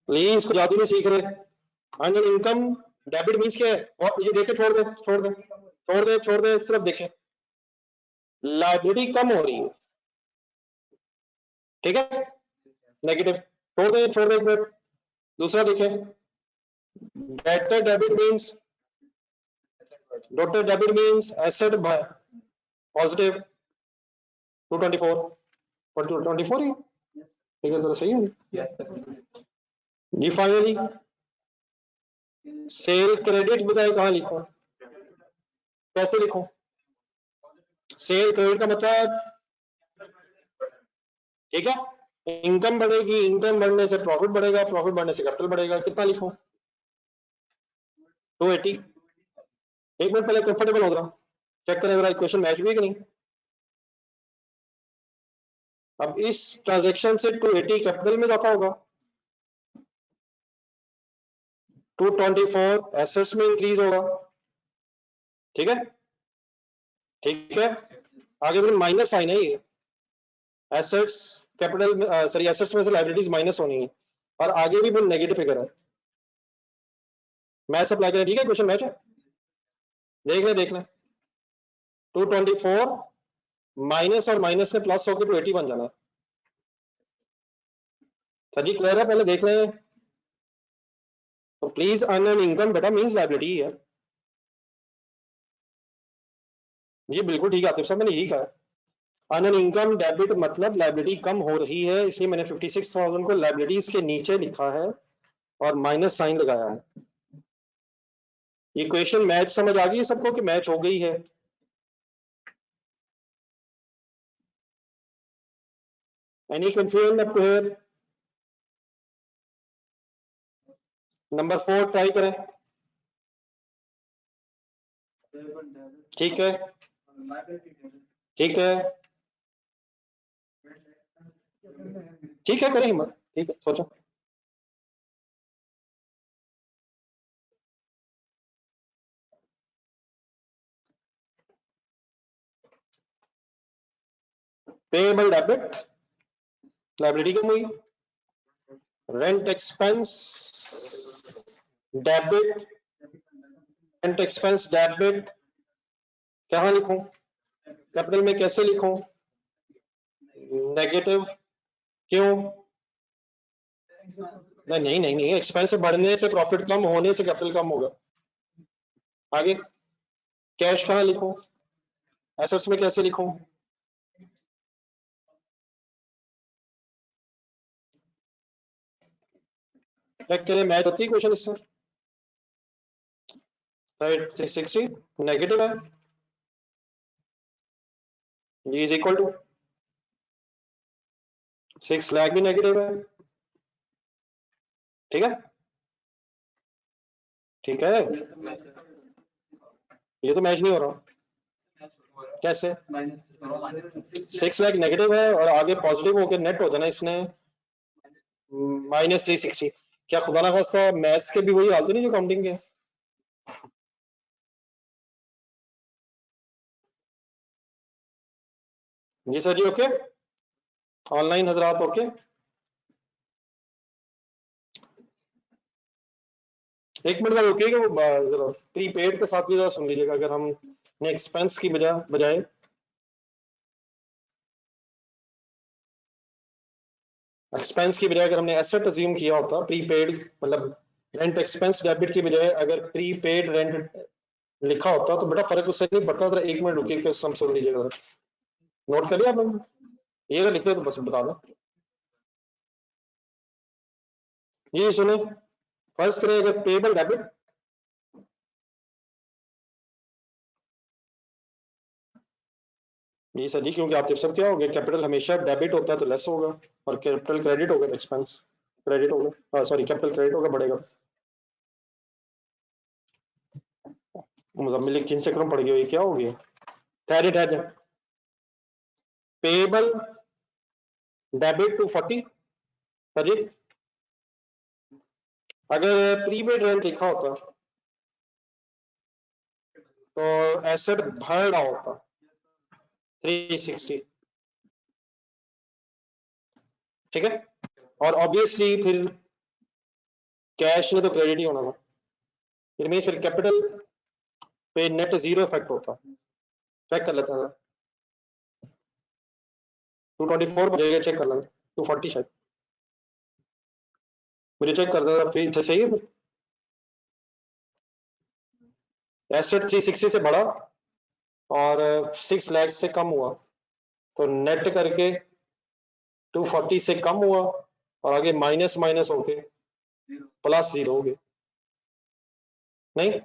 Speaker 1: प्लीज इसको जादू नहीं सीख रहे। अनअर्न्ड इनकम डेबिट मींस क्या है, और ये देखे, छोड़ दे छोड़ दे छोड़ दे छोड़ दे, सिर्फ देखें लाइबिलिटी कम हो रही है, ठीक है, नेगेटिव, छोड़ दे छोड़ दे एक मिनट। दूसरा देखें, debtor debit means, debtor debit means asset positive 224 224 ही, ठीक है, जरा सही है जी। फाइनली सेल क्रेडिट बताए कहां लिखो, कैसे लिखो? सेल क्रेडिट का मतलब, ठीक है, इनकम बढ़ेगी, इनकम बढ़ने से प्रॉफिट बढ़ेगा, प्रॉफिट बढ़ने से कैपिटल बढ़ेगा, कितना लिखो? 280। एक मिनट पहले कंफर्टेबल हो रहा, चेक करें जरा इक्वेशन मैच भी है कि नहीं। अब इस ट्रांजैक्शन से 280 कैपिटल में इजाफा होगा, 224 एसेट्स में इंक्रीज होगा, ठीक है, ठीक है। आगे फिर माइनस साइन है ये, एसेट्स कैपिटल सॉरी एसेट्स में से लायबिलिटीज माइनस होनी है, और आगे भी वो नेगेटिव फिगर है। मैच अप्लाई करें, ठीक है, क्वेश्चन मैच है, देख लें 224 माइनस और माइनस से प्लस होकर 280 बन जाना। सर जी क्लियर है, पहले देख लें तो प्लीज। अनअर्न्ड इनकम बेटा मींस लायबिलिटी है जी, बिल्कुल ठीक है आतिफ साहब, मैंने यही कहा। अनअर्न्ड इनकम डेबिट मतलब लायबिलिटी कम हो रही है, इसलिए मैंने 56,000 को लायबिलिटीज के नीचे लिखा है और माइनस साइन लगाया है। ये क्वेश्चन मैच समझ आ गई है सबको कि मैच हो गई है? Any confusion up to here? Number 4 try करें, ठीक है, ठीक है, ठीक है, करें हिम्मत, ठीक है, सोचो। पेएबल डेबिट, लायबिलिटी कम हुई, rent expense debit, rent expense debit कहां लिखूं, कैपिटल में कैसे लिखूं? नेगेटिव, क्यों? नहीं नहीं नहीं, एक्सपेंस बढ़ने से प्रॉफिट कम होने से कैपिटल कम होगा। आगे कैश कहाँ लिखूं, एसेट्स में कैसे लिखूं? चेक करें, मैच होती है क्वेश्चन इससे। राइट, 660 नेगेटिव है, ये इज इक्वल टू 6 लाख भी नेगेटिव है। ठीक है, ठीक है, ये तो मैच नहीं हो रहा। कैसे? 6 लाख नेगेटिव है और आगे पॉजिटिव होकर नेट हो जाना इसने -360। क्या खुदा ना खास्ता मैथ्स के भी वही हाल तो नहीं जो काउंटिंग के? जी सर जी, ओके। ऑनलाइन हजरात ओके। एक मिनट का रुकिएगा, वो जरा प्रीपेड के साथ भी जरा सुन लीजिएगा। अगर हम एक्सपेंस की बजाय एक्सपेंस की बजाय अगर हमने एसेट अज्यूम किया होता, प्रीपेड मतलब रेंट एक्सपेंस डेबिट की बजाय अगर प्रीपेड रेंट लिखा होता तो बड़ा फर्क उससे नहीं पड़ता। जरा एक मिनट रुकिए, सम सुन लीजिएगा। नोट कर लिया आप लोग? ये अगर लिखे तो बस बता दो। जी सुने, फर्स्ट करें अगर पेबल डेबिट, जी सर जी, क्योंकि आप सब क्या हो गया, कैपिटल हमेशा डेबिट होता है तो लेस होगा, और कैपिटल क्रेडिट होगा तो एक्सपेंस क्रेडिट होगा, सॉरी कैपिटल क्रेडिट होगा, बढ़ेगा। मुजम्मिल किन चक्रों में पड़ गई, क्या हो गया? ठहरे ठहरे, पेबल डेबिट 240 सर जी। अगर प्रीपेड रेंट लिखा होता तो एसेट बढ़ रहा होता 360। ठीक है, और ऑब्वियसली फिर कैश ने तो क्रेडिट ही होना था, फिर मीन फिर कैपिटल पे नेट जीरो इफेक्ट होता। चेक कर लेता था, 224 बजेगा, चेक कर लेना, 240 शायद, मुझे चेक करता था फिर सही है। एसेट 360 से बढ़ा और 6 लाख से कम हुआ तो नेट करके 240 से कम हुआ और आगे माइनस माइनस होके प्लस जीरो हो गया। नहीं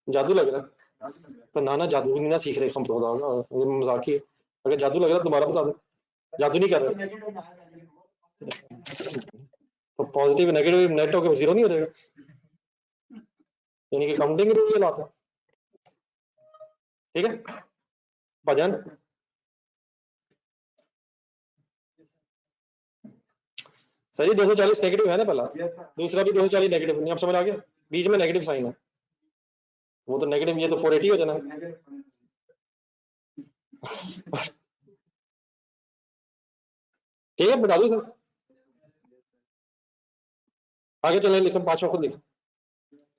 Speaker 1: जादू लग रहा है तो ना जादू नहीं ना सीख रहे हम तो, ये मजाक ही है। अगर जादू लग रहा है दोबारा बता दो, जादू नहीं कर रहे तो पॉजिटिव नेगेटिव नेट होकर जीरो नहीं हो जाएगा, यानी कि काउंटिंग रूल लाता है। ठीक है भाजन, सही 240 नेगेटिव है ना पहला, दूसरा भी 240 नेगेटिव नहीं, आप समझ आ गया, बीच में नेगेटिव साइन है, वो तो नेगेटिव, ये तो 480 हो जाना। ठीक है बता दो सर, आगे चले लिखो, पांचों खुद लिखो,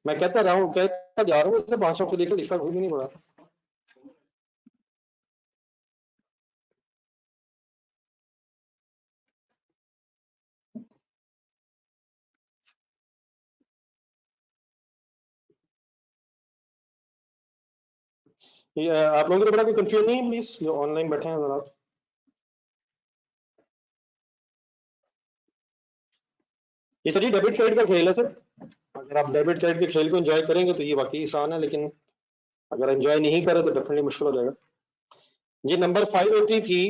Speaker 1: मैं कहता रहा हूँ, कहता जा रहा हूँ, उससे पांचों खुद लिखो, लिखा खुद ही नहीं पड़ा। ये आप लोगों को तो बड़ा कोई कंफ्यूजन नहीं है प्लीज, जो ऑनलाइन बैठे हैं जरा। ये सर जी डेबिट क्रेडिट का खेल है सर, अगर आप डेबिट क्रेडिट के खेल को एंजॉय करेंगे तो ये वाकई आसान है, लेकिन अगर एंजॉय नहीं करें तो डेफिनेटली मुश्किल हो जाएगा। ये नंबर 580 थी।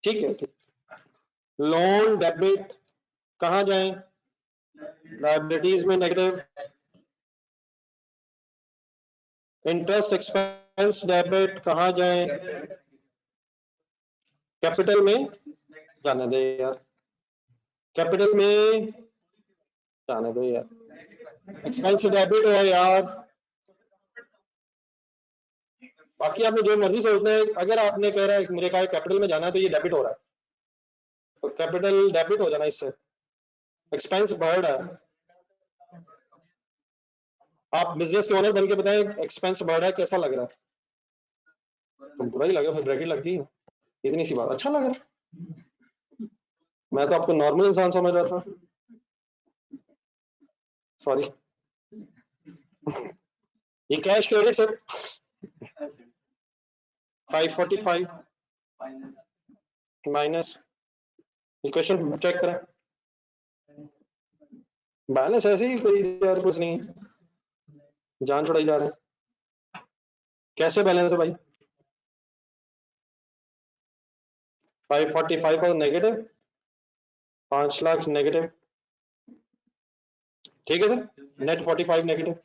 Speaker 1: ठीक है, ठीक। लोन डेबिट कहाँ जाए, लाइबिलिटीज में नेगेटिव, इंटरेस्ट एक्सपेंस डेबिट कहाँ जाए, कैपिटल में जाने दे यार, कैपिटल में जाने दो यार, एक्सपेंस डेबिट है यार, बाकी आपने जो मर्जी सोचना है। अगर आपने कह रहा है मुझे कहा कैपिटल में जाना है तो ये डेबिट हो रहा है, तो कैपिटल डेबिट हो जाना इससे, एक्सपेंस बढ़ रहा है। आप बिजनेस के ओनर बन के बताएं एक्सपेंस बढ़ रहा है कैसा लग रहा है? तो बुरा ही लगा, फिर ब्रैकेट लगती है, इतनी सी बात, अच्छा लग रहा है। मैं तो आपको नॉर्मल इंसान समझ रहा था, सॉरी। ये cash credit sir 545 minus, equation check करें, बैलेंस ऐसे ही कोई यार कुछ नहीं, जान छुड़ाई जा रहे हैं। कैसे बैलेंस है भाई? 545 और नेगेटिव 5 लाख नेगेटिव, ठीक है sir, net 45 negative.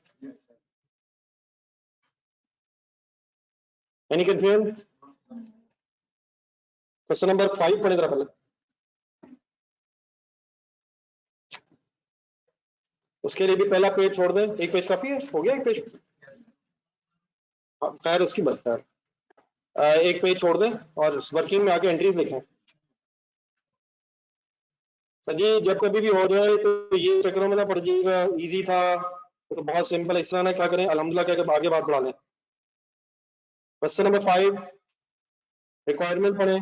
Speaker 1: Any confusion? Question number 5 पढ़े जरा पहले। उसके लिए भी पहला पेज छोड़ दें, एक पेज काफी है, हो गया एक पेज, खैर उसकी बात खैर, एक पेज छोड़ दें और वर्किंग में आके एंट्रीज लिखें। सर जी जब कभी भी हो जाए तो ये चक्रों में ना पड़ जाइएगा, इजी था तो बहुत सिंपल, इस तरह ना क्या करें, अल्हम्दुलिल्लाह कहकर आगे बात बढ़ा लें। क्वेश्चन नंबर 5 रिक्वायरमेंट पढ़ें।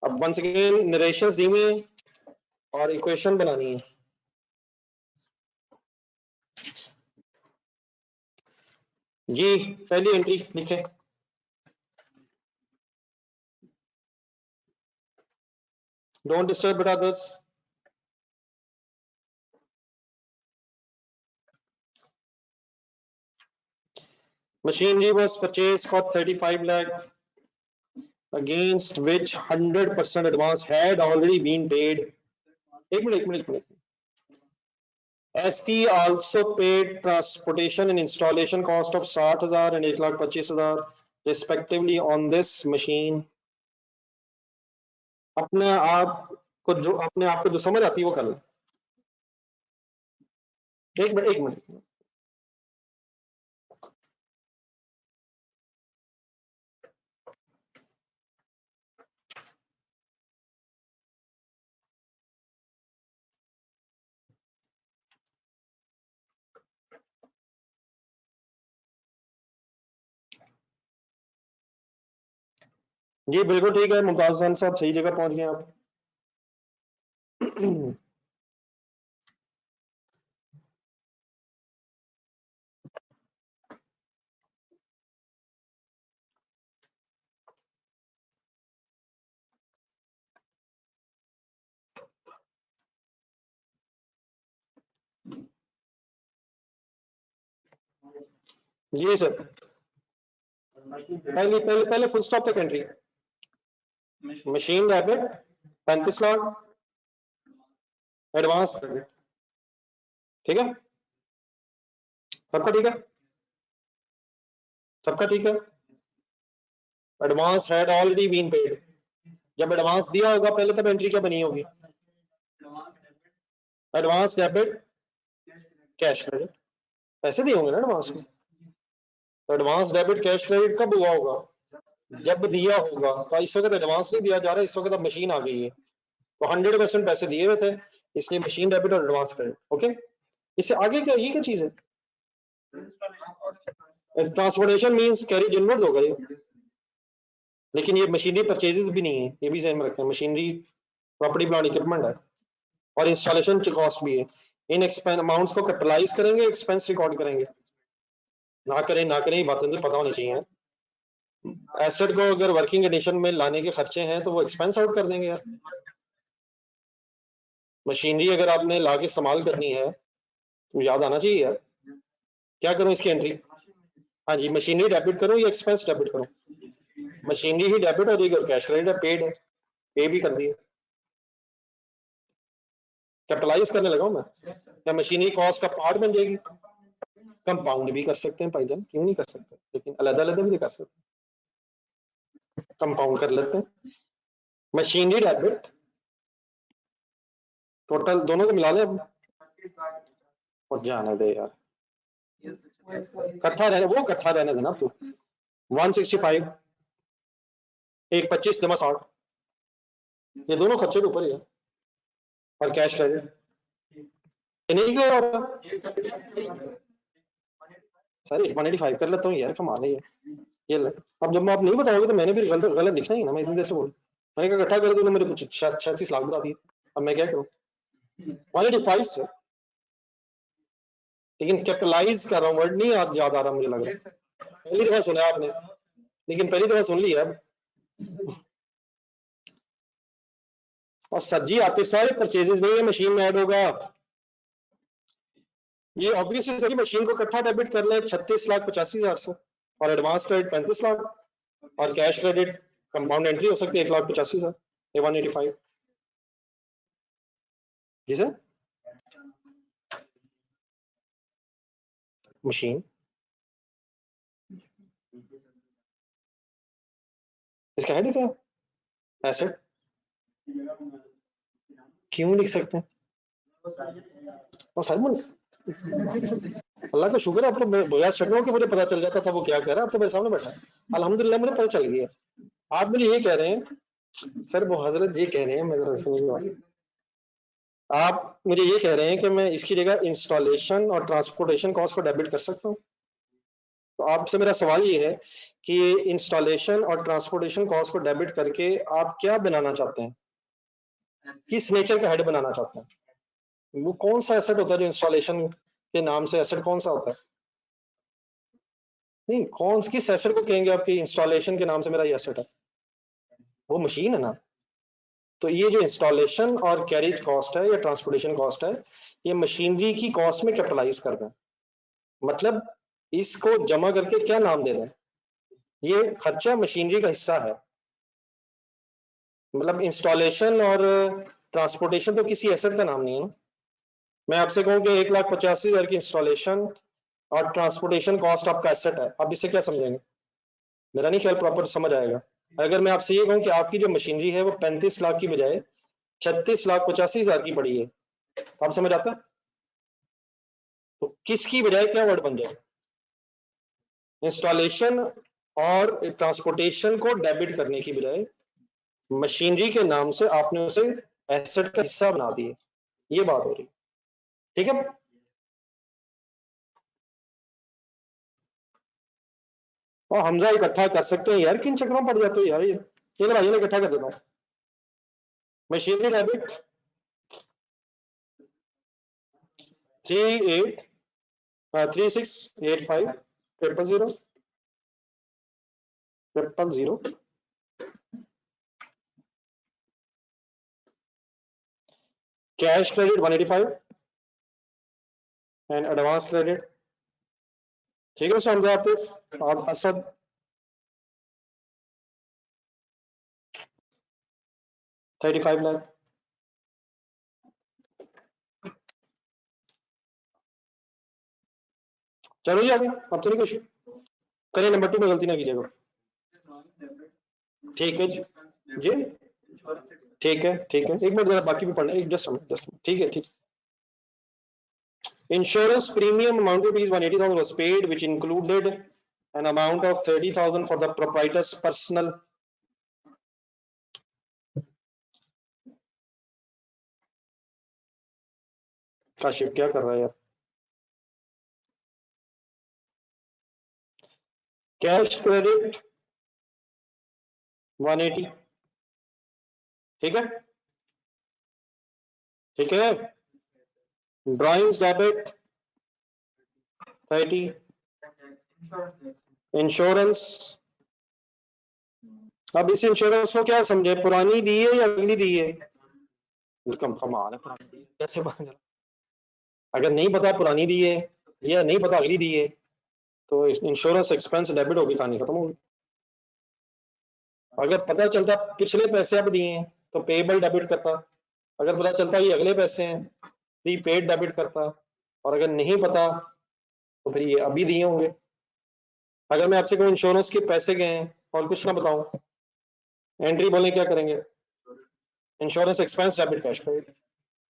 Speaker 1: अब वंस अगेन नरेशंस दी हुई हैं और इक्वेशन बनानी है। जी पहली एंट्री लिखें, डोंट डिस्टर्ब बेटा others. Machinery was purchased for 35 lakh, against which 100% advance had already been paid. एक minute. SC also paid transportation and installation cost of 60,000 and 1,25,000 respectively on this machine. अपने आप को जो समझ आती है वो कर लो। एक मिनट। जी बिल्कुल ठीक है मुमताज हसन साहब, सही जगह पहुंच गए आप। जी सर, पहले फुल स्टॉप तक entry. Machine rapid 35 lakh advance credit, ठीक है सबका, ठीक है सबका, ठीक है। Advance had already been paid, जब एडवांस दिया होगा पहले तब एंट्री क्या बनी होगी? एडवांस डेबिट कैश क्रेडिट, पैसे दिए होंगे ना एडवांस में, तो एडवांस डेबिट कैश क्रेडिट कब हुआ होगा? जब दिया होगा। तो इस वक्त एडवांस नहीं दिया जा रहा है, इस वक्त अब मशीन आ गई है, तो 100% पैसे दिए हुए थे, इसलिए मशीन डेबिट और एडवांस क्रेडिट। ओके, इससे आगे क्या, ये क्या चीज है? ट्रांसपोर्टेशन मींस कैरिज इनवर्ड्स होगा ये, लेकिन ये मशीनरी परचेजेस भी नहीं है, ये भी ध्यान में रखें। मशीनरी प्रॉपर्टी प्लांट इक्विपमेंट है और इंस्टॉलेशन कॉस्ट भी है। इन एक्सपेंस अमाउंट्स को कैपिटलाइज करेंगे, एक्सपेंस रिकॉर्ड करेंगे, ना करें बातें तो पता होनी चाहिए। एसेट को अगर वर्किंग कंडीशन में लाने के खर्चे हैं तो वो एक्सपेंस आउट कर देंगे यार। मशीनरी अगर आपने ला के इस्तेमाल करनी है तो याद आना चाहिए यार। क्या करूं इसकी एंट्री? हाँ जी, मशीनरी डेबिट करूं या एक्सपेंस डेबिट करूं? मशीनरी ही डेबिट हो जाएगी और कैश क्रेडिट है, पेड है, पे भी कर दिए, कैपिटलाइज करने लगा हूं मैं। क्या मशीनरी कॉस्ट का पार्ट बन जाएगी? कंपाउंड भी कर सकते हैं भाईजान, क्यों नहीं कर सकते, लेकिन अलग अलग भी कर सकते हैं, कंपाउंड कर लेते हैं। मशीनरी डेबिट टोटल दोनों को मिला ले अब, और जाने दे यार, इकट्ठा रहने देना तू। 165 एक 25 जमा 60, ये दोनों खर्चे के ऊपर ही है, और कैश क्रेडिट नहीं क्या होगा सर। 185 कर लेता हूँ यार, कमाल है ये ले। अब जब मैं आप नहीं बताओगे तो मैंने फिर गलत लिखना ही ना, मैं इतनी देर से बोल। मैंने कहा इकट्ठा कर दो, मेरे कुछ 36 लाख बता दिए, अब मैं क्या करूँ? 185 से, लेकिन कैपिटलाइज कर रहा हूँ, वर्ड नहीं याद आ रहा मुझे लग रहा है, पहली दफा सुना है आपने, लेकिन पहली दफा सुन लिया अब। और सर जी आपके सारे परचेजेस नहीं है मशीन में ऐड होगा, ये ऑब्वियसली सर मशीन को इकट्ठा डेबिट कर ले 36,85,000 से, और एडवांस क्रेडिट 35 लाख, और कैश क्रेडिट कंपाउंड एंट्री हो सकती है 1,85,000, ये 185। जी सर, मशीन इसका हेड क्या है? एसेट क्यों लिख सकते हैं? और सर अल्लाह का शुक्र है, अब तो बगैर शक्लों के मुझे पता चल जाता था वो क्या कह रहा है, अब तो मेरे सामने बैठा है, अल्हम्दुलिल्लाह मुझे पता चल गया। आप मुझे ये कह रहे हैं सर, वो हजरत ये कह रहे हैं, मेरा सुनिए, आप मुझे ये कह रहे हैं कि मैं इसकी जगह इंस्टॉलेशन और ट्रांसपोर्टेशन कॉस्ट को डेबिट कर सकता हूँ? तो आपसे मेरा सवाल ये है कि इंस्टॉलेशन और ट्रांसपोर्टेशन कॉस्ट को डेबिट करके आप क्या बनाना चाहते हैं, किस नेचर का हेड बनाना चाहते हैं? वो कौन सा एसेट होता है जो इंस्टॉलेशन के नाम से एसेट कौन सा होता है? नहीं, कौन किस एसेट को कहेंगे आपकी इंस्टॉलेशन के नाम से मेरा ये एसेट है? वो मशीन है ना। तो ये जो इंस्टॉलेशन और कैरेज कॉस्ट है या ट्रांसपोर्टेशन कॉस्ट है, ये मशीनरी की कॉस्ट में कैपिटलाइज कर दें, मतलब इसको जमा करके क्या नाम दे रहे हैं, ये खर्चा मशीनरी का हिस्सा है। मतलब इंस्टॉलेशन और ट्रांसपोर्टेशन तो किसी एसेट का नाम नहीं है। मैं आपसे कहूं कि 1,85,000 की इंस्टॉलेशन और ट्रांसपोर्टेशन कॉस्ट आपका एसेट है, आप इससे क्या समझेंगे? मेरा नहीं ख्याल प्रॉपर समझ आएगा। अगर मैं आपसे ये कहूं कि आपकी जो मशीनरी है वो 35 लाख की बजाय 36,85,000 की पड़ी है, तो आप समझ आता है? तो किसकी बजाय क्या वर्ड बन जाए? इंस्टॉलेशन और ट्रांसपोर्टेशन को डेबिट करने की बजाय मशीनरी के नाम से आपने उसे एसेट का हिस्सा बना दिए, ये बात हो रही, ठीक है? और हमजा इकट्ठा कर सकते हैं यार, किन चक्रों में पड़ जाते हो यार, ये भाई ने इकट्ठा कर देता हूं। Machinery debit 3685 000 cash credit 185 and advance credit, ठीक है समझा आप असद 35 लाख। चलो जी आगे, अब तो नहीं कुछ करिए, नंबर 2 में गलती ना कीजिएगा। ठीक है जी, ठीक है ठीक है, एक मिनट जरा बाकी भी पढ़ना, एक जस्ट, ठीक है ठीक। Insurance premium amount of rupees 180,000 was paid, which included an amount of 30,000 for the proprietor's personal. Kashif क्या कर रहा है यार? कैश क्रेडिट 180, ठीक है ठीक है। ड्राइंग्स डेबिट 30, इंश्योरेंस, अब इस इंश्योरेंस को क्या समझे, पुरानी दी है या अगली दी है? कमाल है, पुरानी दी है कैसे पता चला? अगर नहीं पता पुरानी दी है या नहीं पता अगली दी है, तो इंश्योरेंस एक्सपेंस डेबिट होगी, कहानी खत्म होगी। अगर पता चलता पिछले पैसे अब दिए हैं तो पेबल डेबिट करता, अगर पता चलता ये अगले पैसे हैं प्रीपेड डेबिट करता, और अगर नहीं पता तो फिर ये अभी दिए होंगे। अगर मैं आपसे कहूँ इंश्योरेंस के पैसे गए हैं और कुछ ना बताऊं, एंट्री बोले क्या करेंगे? Insurance expense debit cash credit,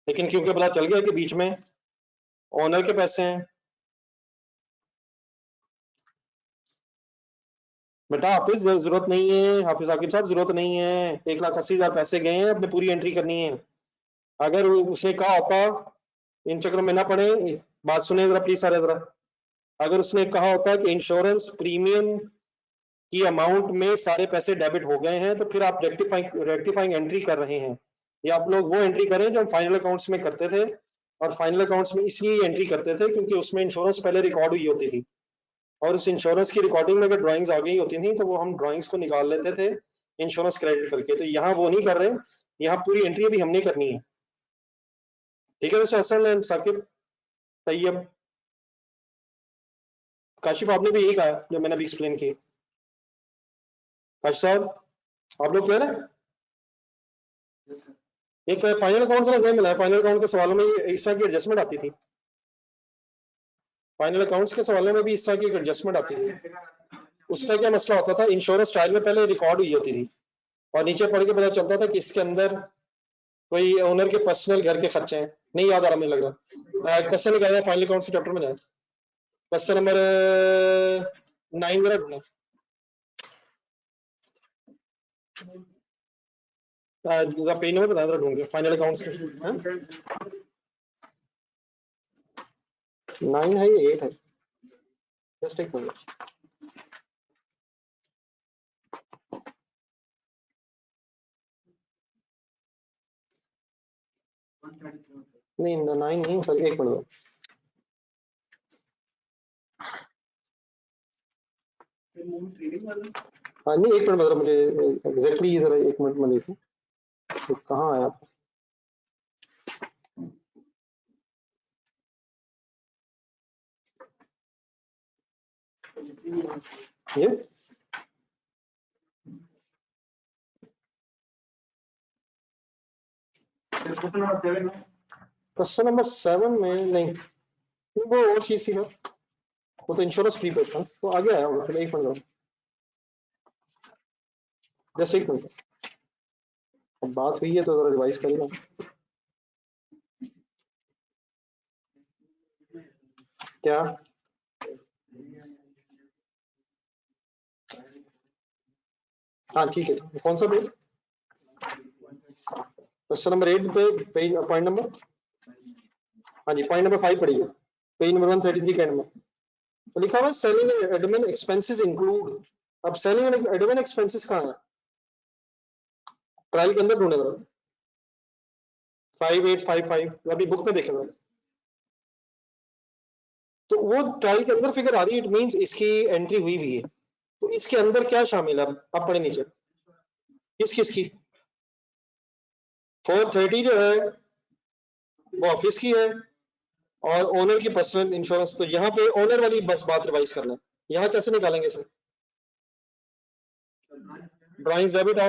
Speaker 1: लेकिन क्योंकि पता चल गया कि बीच में ओनर के पैसे हैं, बेटा हाफिज जरूरत नहीं है, हाफिज आकिब साहब जरूरत नहीं है, 1,80,000 पैसे गए हैं, अपने पूरी एंट्री करनी है। अगर उसने कहा होता, इन चक्रों में ना पड़े, बात सुने जरा प्लीज सारे जरा, अगर उसने कहा होता कि इंश्योरेंस प्रीमियम कि अमाउंट में सारे पैसे डेबिट हो गए हैं, तो फिर आप रेक्टिफाइंग एंट्री कर रहे हैं, या आप लोग वो एंट्री करें जो हम फाइनल अकाउंट्स में करते थे। और फाइनल अकाउंट्स में इसलिए एंट्री करते थे क्योंकि उसमें इंश्योरेंस पहले रिकॉर्ड हुई होती थी, और उस इंश्योरेंस की रिकॉर्डिंग में अगर ड्राइंग्स आ गई होती थी तो वो हम ड्राइंग्स को निकाल लेते थे इंश्योरेंस क्रेडिट करके। तो यहाँ वो नहीं कर रहे, यहाँ पूरी एंट्री अभी हमने करनी है। ठीक है मिस्टर हसन एंड साकिब, तैयब, काशिफ, आपने भी यही कहा जो मैंने अभी एक्सप्लेन की। काशिफ साहब, आप लोग क्लियर है? एक फाइनल अकाउंट से एग्जाम मिला है, फाइनल अकाउंट के सवालों में इस तरह की एडजस्टमेंट आती थी, फाइनल अकाउंट्स के सवालों में भी इस तरह की एडजस्टमेंट आती थी। उसका क्या मसला होता था, इंश्योरेंस ट्रायल में पहले रिकॉर्ड हुई होती थी और नीचे पढ़ के पता चलता था कि इसके अंदर कोई ओनर के पर्सनल घर के खर्चे हैं। नहीं याद आ रहा मुझे लग रहा, क्वेश्चन निकाला फाइनल अकाउंट्स के चैप्टर में जाए, क्वेश्चन नंबर 9 जरा ढूंढना, पेज नंबर बता जरा ढूंढ के फाइनल अकाउंट्स के। 9 है या 8 है? जस्ट एक मिनट, नहीं 9 नहीं सर, एक मिनट। हाँ नहीं, एक मिनट, मतलब मुझे एग्जैक्टली जरा एक मिनट में देखूं तो कहाँ आया था। ये क्वेश्चन नंबर 7 में नहीं, वो और चीज थी, वो तो इंश्योरेंस फ्री पेड था, तो आगे आया होगा। एक मिनट, जस्ट एक मिनट, अब बात हुई है तो जरा रिवाइज करेगा। क्या हाँ ठीक है, कौन सा पेज? क्वेश्चन नंबर 8 पे पेज पॉइंट नंबर, हाँ जी पॉइंट नंबर 5 पढ़िए, पेज नंबर 133 के एंड में तो लिखा हुआ सेलिंग एडमिन एक्सपेंसेस इंक्लूड। अब सेलिंग एडमिन एक्सपेंसेस कहाँ है? ट्रायल के अंदर ढूंढे जरा, 5855 अभी बुक में देखेंगे। तो वो ट्रायल के अंदर फिगर आ रही है, इट मींस इसकी एंट्री हुई भी है। तो इसके अंदर क्या शामिल है? अब पढ़े नीचे, किस किस की? 430 जो है वो ऑफिस की है, और ओनर की पर्सनल इंश्योरेंस। तो यहाँ पे ओनर वाली बस बात रिवाइज करना है। यहाँ कैसे निकालेंगे सर? ड्राइंग्स डेबिट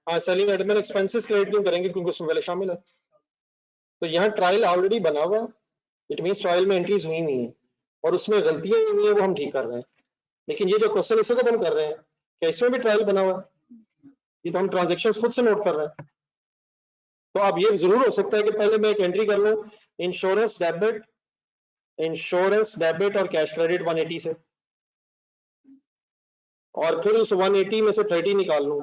Speaker 1: और सेलिंग एडमिन एक्सपेंसेस क्रेडिट क्यों करेंगे? क्योंकि उसमें पहले शामिल है। तो यहाँ ट्रायल ऑलरेडी बना हुआ है, इट मींस ट्रायल में एंट्रीज हुई नहीं है और उसमें गलतियां हुई है, वो हम ठीक कर रहे हैं। लेकिन ये जो क्वेश्चन इसे को हम कर रहे हैं, क्या इसमें भी ट्रायल बना हुआ है? ये तो हम ट्रांजेक्शन खुद से नोट कर रहे हैं। तो अब ये जरूर हो सकता है कि पहले मैं एक एंट्री कर लूं, इंश्योरेंस डेबिट और कैश क्रेडिट 180 से, और फिर उस 180 में से 30 निकाल लूं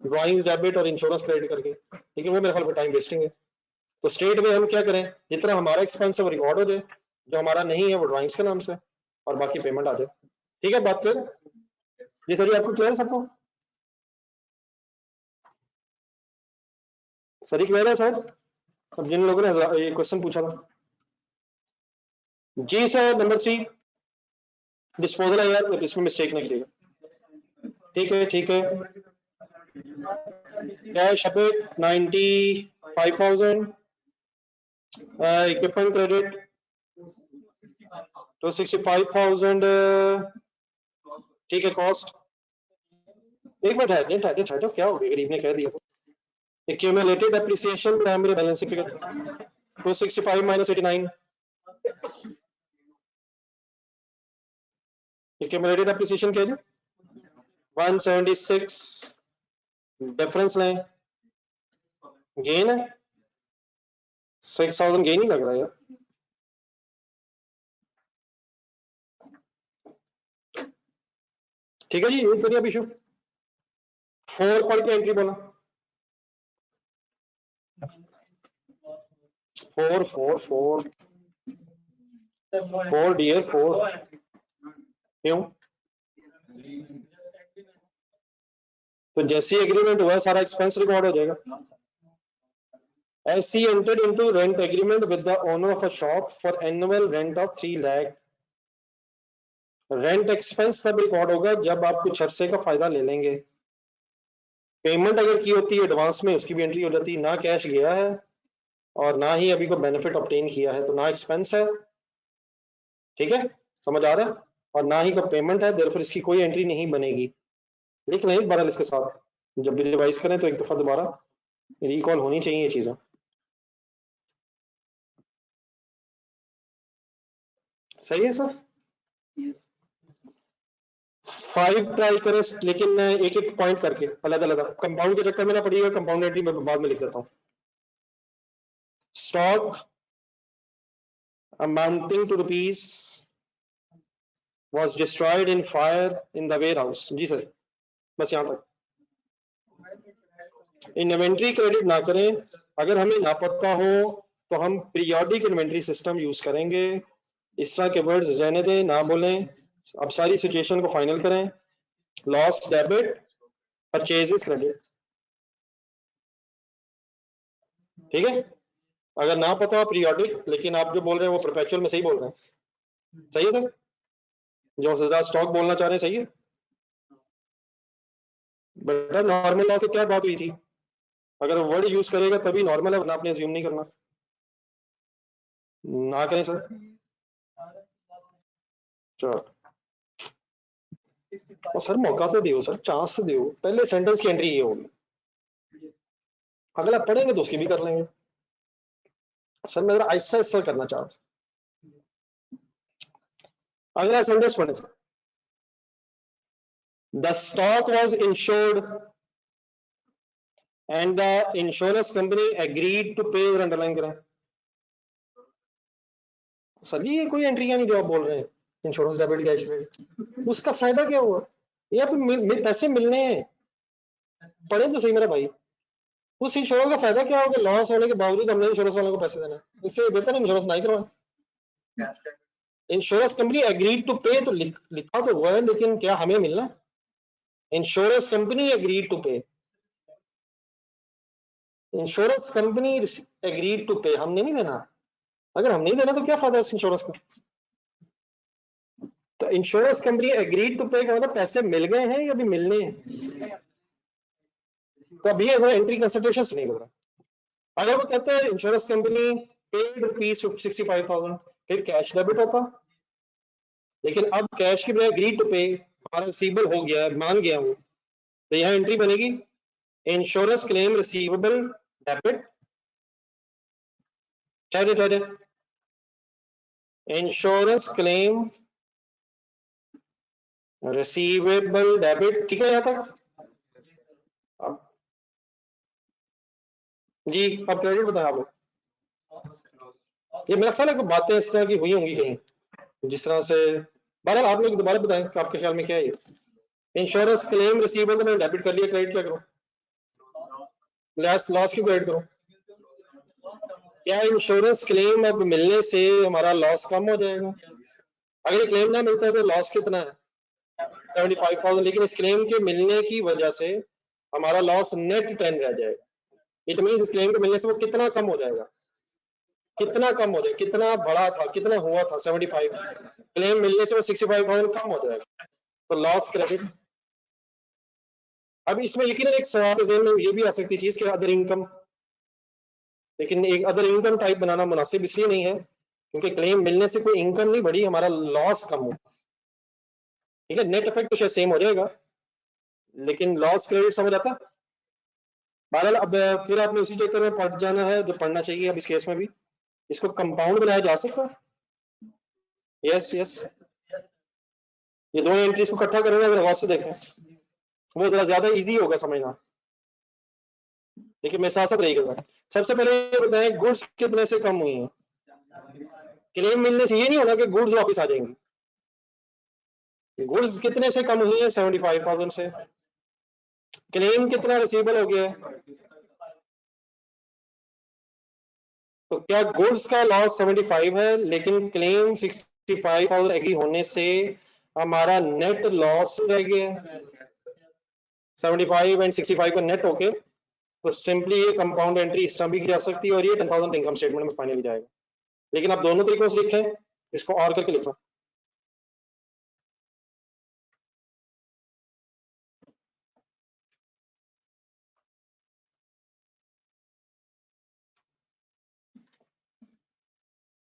Speaker 1: ड्राइंग्स डेबिट और इंश्योरेंस क्रेडिट करके। लेकिन वो मेरे ख्याल में टाइम वेस्टिंग है। तो स्टेट में हम क्या करें, जितना हमारा एक्सपेंस है वो रिकॉर्ड हो जाए, जो हमारा नहीं है वो ड्राइंग्स के नाम से, और बाकी पेमेंट आ जाए। ठीक है, बात क्लियर? जी सर, आपको क्लियर है सबको? सर क्लियर है सर? अब जिन लोगों ने ये क्वेश्चन पूछा था। जी सर, नंबर 3 डिस्पोजल है यार, इसमें मिस्टेक नहीं कीजिएगा। ठीक है ठीक है, कैश डेबिट 95,000, इक्विपमेंट क्रेडिट तो 65,000। ठीक है, कॉस्ट एक मिनट है, नहीं था तो क्या हो गया, गरीब ने कह दिया। Accumulated appreciation primary balance figure 265 minus 89, accumulated appreciation क्या है? 176, डिफरेंस लें, गेन है 6,000, गेन ही लग रहा है यार। ठीक है जी, ये तो नहीं अब इशू। 4 पढ़ के एंट्री बोला, 4 4 4 4 डियर 4, क्यों? तो जैसे एग्रीमेंट हुआ सारा एक्सपेंस रिकॉर्ड हो जाएगा। As he entered into rent agreement with the owner of a shop for annual rent of 3 lakh, rent expense तब रिकॉर्ड होगा जब आप कुछ अरसे का फायदा ले लेंगे। पेमेंट अगर की होती है एडवांस में, उसकी भी एंट्री हो जाती है। ना कैश गया है और ना ही अभी कोई बेनिफिट ऑब्टेन किया है, तो ना एक्सपेंस है, ठीक है, समझ आ रहा है, और ना ही कोई पेमेंट है, देयरफॉर इसकी कोई एंट्री नहीं बनेगी। लिख लें एक बार इसके साथ, जब भी रिवाइज करें तो एक दफा दोबारा रिकॉल होनी चाहिए ये चीजें। सही है सर? 5 ट्राई करें, लेकिन एक एक पॉइंट करके अलग अलग, कंपाउंड के चक्कर में ना पड़िएगा, कंपाउंड एंट्री मैं बाद में लिख देता हूँ। Stock amounting to rupees was destroyed in fire in the warehouse। जी सर, बस यहां तक। इन्वेंट्री क्रेडिट ना करें, अगर हमें ना पता हो तो हम पीरियोडिक इन्वेंट्री सिस्टम यूज करेंगे। इस तरह के वर्ड्स रहने दें, ना बोलें। अब सारी सिचुएशन को फाइनल करें। लॉस डेबिट, परचेजेस क्रेडिट, ठीक है। अगर ना पता हो पीरियोडिक, लेकिन आप जो बोल रहे हैं वो परपेचुअल में सही बोल रहे हैं, सही है सर? जो स्टॉक बोलना चाह रहे हैं सही है बेटा। नॉर्मल लॉस की क्या बात हुई थी? अगर वर्ड यूज करेगा तभी नॉर्मल है, वरना आपने अज्यूम नहीं करना। ना करें सर। चलो सर मौका तो दियो सर, चांस तो दियो। पहले सेंटेंस की एंट्री ये होगी, अगला पढ़ेंगे तो उसकी भी कर लेंगे। सर मैं जरा आहिस्ता आहिस्ता करना चाह रहा हूँ। अगला सेंटेंस पढ़े sir. The stock was insured and the insurance company agreed to pay, underline करें। सर ये कोई एंट्री नहीं जो आप बोल रहे हैं, इंश्योरेंस डेबिट कैश में, उसका फायदा क्या हुआ? ये आप पैसे मिलने हैं, पढ़े तो सही मेरा भाई। उस इंश्योरेंस का फायदा क्या होगा? लॉस होने के बावजूद हमने इंश्योरेंस वालों को पैसे देना, इससे बेहतर इंश्योरेंस नहीं करवाए। इंश्योरेंस कंपनी एग्रीड टू पे, तो लिखा तो हुआ है, लेकिन क्या हमें मिलना? इंश्योरेंस कंपनी एग्रीड टू पे, इंश्योरेंस कंपनी एग्रीड टू पे, हमने नहीं देना। अगर हम नहीं देना तो क्या फायदा इस इंश्योरेंस का? तो इंश्योरेंस कंपनी एग्रीड टू पे का मतलब पैसे मिल गए हैं या अभी मिलने हैं? तो अभी एंट्री कंसल्टेशन नहीं कर रहा। अगर वो कहते हैं इंश्योरेंस कंपनी पेड ₹65,000, फिर कैश डेबिट होता। लेकिन अब कैश की बजाय एग्रीड टू पे, हमारा रिसीवेबल हो गया, मान गया हूं, तो यहां एंट्री बनेगी इंश्योरेंस क्लेम रिसीवेबल डेबिट, ठहरे इंश्योरेंस क्लेम रिसीवेबल डेबिट, ठीक है यहां तक? अब जी, अब क्रेडिट बताएं आप। ये मेरा ख्याल है कि बातें इस तरह की हुई होंगी कहीं, जिस तरह से। बहरहाल आप लोग दोबारा बताएं कि आपके ख्याल में क्या है ये। इंश्योरेंस क्लेम रिसीवेबल तो मैंने डेबिट कर लिया, क्रेडिट क्या करूं? लॉस क्यों क्रेडिट करूं? क्या इंश्योरेंस क्लेम अब मिलने से हमारा लॉस कम हो जाएगा? अगर ये क्लेम ना मिलता है तो लॉस कितना है? 75,000। लेकिन इस क्लेम के मिलने की वजह से हमारा लॉस नेट 10 रह जाएगा। इट मीन इस क्लेम के मिलने से वो कितना कम हो जाएगा? कितना कम हो जाएगा? कितना बड़ा था, कितना हुआ था 75, क्लेम मिलने से वो 65,000 कम हो जाएगा, तो लॉस क्रेडिट। अब इसमें यकीनन एक सवाल के ज़हन में ये भी आ सकती चीज कि अदर इनकम, लेकिन एक अदर इनकम टाइप बनाना मुनासिब इसलिए नहीं है क्योंकि क्लेम मिलने से कोई इनकम नहीं बढ़ी, हमारा लॉस कम हो। ठीक है, नेट इफेक्ट तो शायद सेम हो जाएगा, लेकिन लॉस क्रेडिट समझ आता। बहरहाल अब फिर आपने उसी चक्कर में पढ़ जाना है जो पढ़ना चाहिए। अब इस केस में भी इसको कंपाउंड बनाया जा सकता है। यस यस, ये दोनों एंट्रीज को इकट्ठा करेंगे, अगर गौर से देखें वो जरा ज्यादा इजी होगा समझना। देखिए मैं साथ साथ रही। सबसे पहले ये बताएं गुड्स कितने से कम हुई हैं? क्लेम मिलने से ये नहीं होगा कि गुड्स वापस आ जाएंगी। गुड्स कितने से कम हुई है? 75,000 से। क्लेम कितना रिसीवेबल हो गया है? तो क्या गुड्स का लॉस 75 है, लेकिन क्लेम 65,000 एग्री होने से हमारा नेट लॉस रह गया है? 75 एंड 65 का नेट होके तो सिंपली ये कंपाउंड एंट्री इस तरह भी की जा सकती है और ये 10,000 इनकम स्टेटमेंट में फाइनली जाएगा। लेकिन आप दोनों तरीकों से लिखें, इसको और करके लिखो।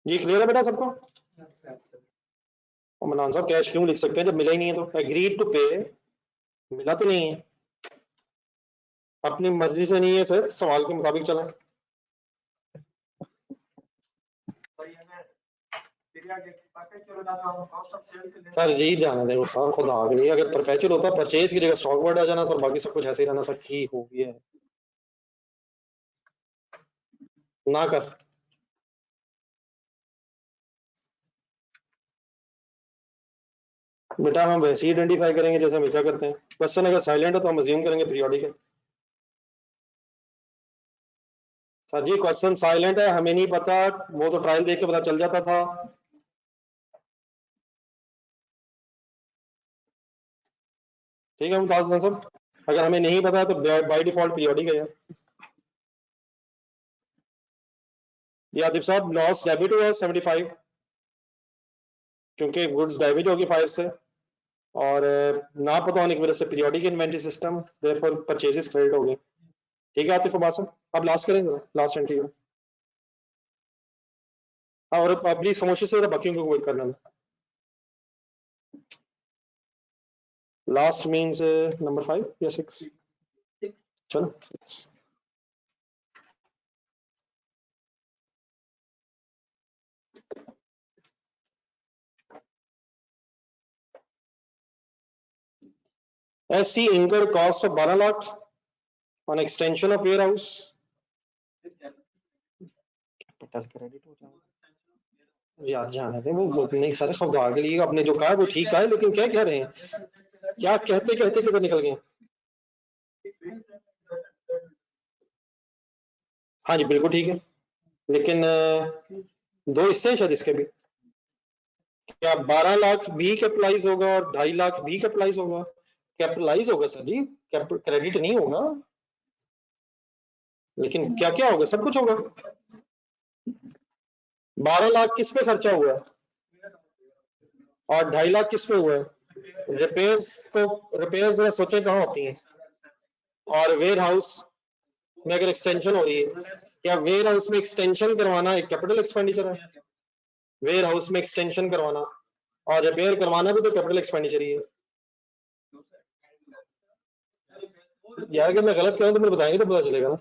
Speaker 1: ये क्लियर है बेटा सबको? और मनान साहब कैश क्यों लिख सकते हैं जब मिला ही नहीं है? तो एग्रीड टू पे मिला तो नहीं है, अपनी मर्जी से नहीं है सर, सवाल के मुताबिक चला। सर जी जाना देखो सर, खुद आ गई। अगर परफेक्चुअल होता परचेज की जगह स्टॉक वर्ड आ जाना तो बाकी सब कुछ ऐसे ही रहना था। की हो गया है ना कर। बेटा हम वैसे ही आइडेंटिफाई करेंगे जैसे हमेशा करते हैं। क्वेश्चन अगर साइलेंट है तो हम अज्यूम करेंगे पीरियोडिक है। सर जी क्वेश्चन साइलेंट है, हमें नहीं पता, वो तो ट्रायल देख के पता चल जाता था। ठीक है मुमताज हसन साहब, अगर हमें नहीं पता तो बाय डिफॉल्ट पीरियोडिक है। ये आदिफ साहब लॉस डेबिट हुआ 75 क्योंकि गुड्स डेबिट होगी 5 से, और ना पता होने की वजह से periodic inventory system, therefore purchases credit हो गए। ठीक है आतिफ अब्बास साहब, अब लास्ट करेंगे, लास्ट एंट्री में। हाँ और प्लीज खामोशी से बाकियों को वेट करना। लास्ट मीन्स नंबर 5 या 6? चलो 6। SC incurred cost of 12 lakh on extension of warehouse। Capital credit हो जाएगा यार, जाने दे वो नहीं सारे खबर आ गई। आपने जो कहा वो ठीक है, लेकिन क्या कह रहे हैं, क्या कहते कहते किधर निकल गए? हाँ जी बिल्कुल ठीक है, लेकिन दो हिस्से हैं शायद इसके भी। क्या 12 लाख भी कैपिटलाइज होगा और 2.5 लाख भी कैपिटलाइज होगा? कैपिटलाइज होगा सर जी, क्रेडिट नहीं होगा। लेकिन क्या क्या होगा? सब कुछ होगा। 12 लाख किस पे खर्चा हुआ है और 2.5 लाख किस पे हुआ है? रिपेयर्स को, रिपेयर्स जरा सोचे कहाँ होती हैं? और वेयर हाउस में अगर एक्सटेंशन हो रही है, क्या वेयर हाउस में एक्सटेंशन करवाना एक कैपिटल एक्सपेंडिचर है? वेयर हाउस में एक्सटेंशन करवाना और रिपेयर करवाना भी तो कैपिटल एक्सपेंडिचर ही है। यार अगर मैं गलत कहूँ तो मुझे बताएंगे तो पता चलेगा ना।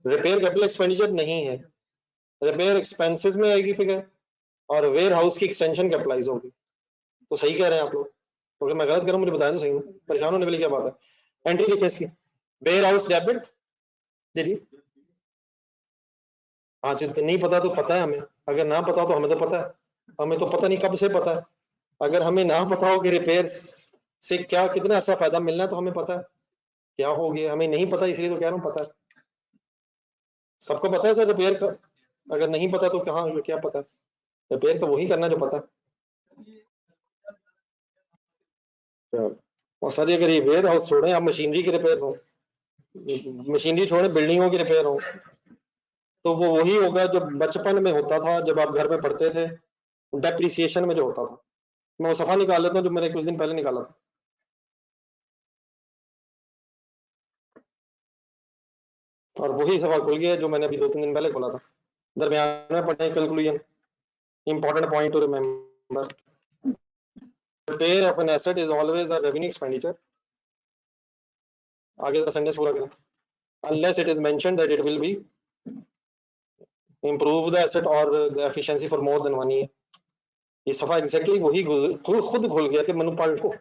Speaker 1: रिपेयर कैपिटल एक्सपेंडिचर नहीं है, रिपेयर एक्सपेंसेस में आएगी फिगर, और वेयर हाउस की एक्सटेंशन कैपिटलाइज होगी। तो सही कह रहे हैं आप लोग, तो अगर मैं गलत करूँ मुझे बताएं तो सही, परेशान होने वाली क्या बात है। एंट्री लिखे इसकी, वेयर हाउस डेबिट जी। हाँ जी, तो नहीं पता तो पता है हमें, अगर ना पता तो हमें तो पता है। हमें तो पता नहीं कब से पता है। अगर हमें ना पता हो कि रिपेयर से क्या कितना ऐसा फायदा मिलना है तो हमें पता है क्या हो गया। हमें नहीं पता इसलिए तो कह रहा हूँ पता है। सबको पता है सर रिपेयर का, अगर नहीं पता तो कहाँ क्या पता है? रिपेयर तो वही करना जो पता है। और सर अगर ये वेयर हाउस छोड़े, आप मशीनरी की रिपेयर हो, मशीनरी छोड़े बिल्डिंगों की रिपेयर हो, तो वो वही होगा जो बचपन में होता था जब आप घर में पढ़ते थे, डेप्रिसिएशन में जो होता था। मैं वो सफा निकाल लेता हूँ जो मैंने कुछ दिन पहले निकाला था। और वही सफा खुल गया जो मैंने अभी 2-3 दिन पहले खोला था। दरमियान में पढ़े conclusion, important point two remember, repair of an asset is always a revenue expenditure। आगे का सेंटेंस पूरा करें, unless it is mentioned that it will be improve the asset or the efficiency for more than 1 year। ये सफा एग्जैक्टली वही खुद खुल गया कि मनु पढ़ को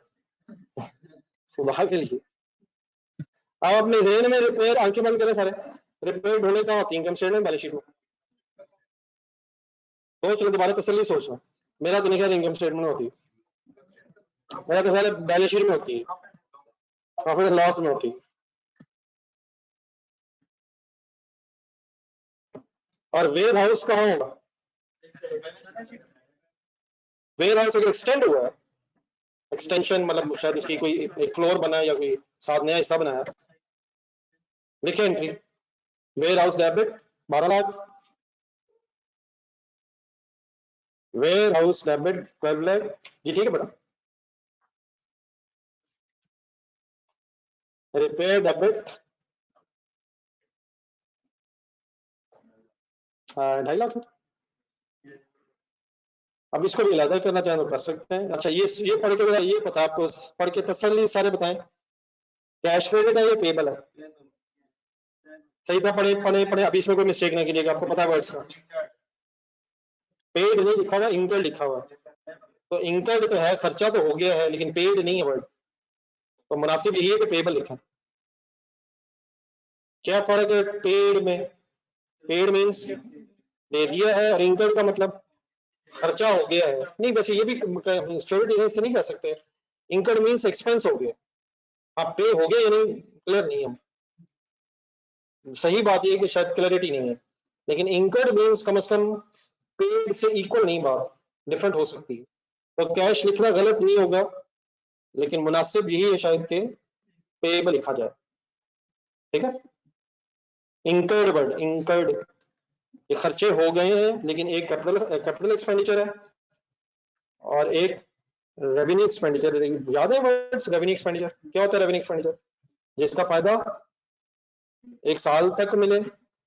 Speaker 1: सुबह के लिए। अब अपने जहन में रिपेयर, आंखें बंद करें सारे, रिपेयर ढूंढे कहाँ होती है? इनकम स्टेटमेंट, बैलेंस शीट में। सोच लो दोबारा तसल्ली सोचना। मेरा तो नहीं ख्याल इनकम स्टेटमेंट में होती है, मेरा तो ख्याल बैलेंस शीट में होती है, प्रॉफिट एंड लॉस में होती है। और वेयर हाउस कहाँ होगा? वेयर हाउस अगर एक्सटेंड हुआ है, एक्सटेंशन मतलब शायद उसकी कोई एक फ्लोर बना है या कोई साथ नया हिस्सा बनाया। लिखे entry, warehouse debit 12 lakh, warehouse debit 12 lakh. ये ठीक है बेटा। रिपेयर डेबिट 2.5 लाख है। अब इसको भी अलग करना चाहें तो कर सकते हैं। अच्छा ये पढ़ के ये पता है आपको, पढ़ के तसल्ली सारे बताएं, कैश क्रेडिट है ये पेबल है? सही था, पढ़े पढ़े पढ़े, अभी इसमें कोई मिस्टेक ना कीजिएगा, आपको पता है वर्ड्स का। पेड नहीं लिखा हुआ, इंकर्ड लिखा हुआ है। तो इंकर्ड तो है, खर्चा तो हो गया है, लेकिन पेड नहीं है वर्ड। तो मुनासिब यही है कि पेबल लिखा। क्या फर्क है पेड में? पेड मीन्स दे दिया है, और इंकर्ड का मतलब खर्चा हो गया है। नहीं वैसे ये भी स्टोरी से नहीं कह सकते। इंकर्ड मीन्स एक्सपेंस हो गया। आप पे हो गया या नहीं क्लियर नहीं है। सही बात यह कि शायद क्लैरिटी नहीं है, लेकिन इंकर्ड मीन्स कम से कम पेड से इक्वल नहीं, बात डिफरेंट हो सकती है। तो कैश लिखना गलत नहीं होगा, लेकिन मुनासिब यही है शायद कि पेबल लिखा जाए। ठीक है, इंकर्ड वर्ड, इंकर्ड ये खर्चे हो गए हैं, लेकिन एक कैपिटल एक्सपेंडिचर है और एक रेवेन्यू एक्सपेंडिचर। याद है वर्ड्स? रेवेन्यू एक्सपेंडिचर क्या होता है? रेवेन्यू एक्सपेंडिचर जिसका फायदा एक साल तक मिले,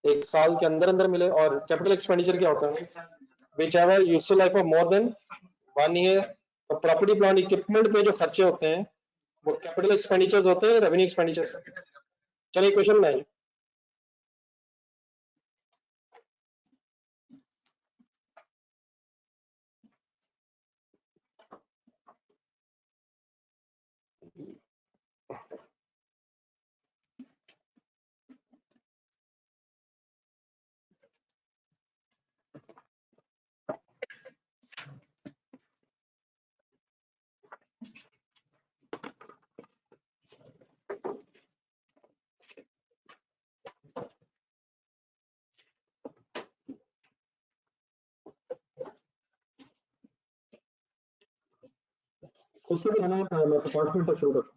Speaker 1: एक साल के अंदर अंदर मिले। और कैपिटल एक्सपेंडिचर क्या होता है? Which ever useful life of more than 1 year. तो प्रॉपर्टी प्लांट इक्विपमेंट पे जो खर्चे होते हैं वो कैपिटल एक्सपेंडिचर्स होते हैं, रेवेन्यू एक्सपेंडिचर्स। चलिए क्वेश्चन 9। खुद से भी आना है, मैं 5 मिनट तक शुरू करता हूँ।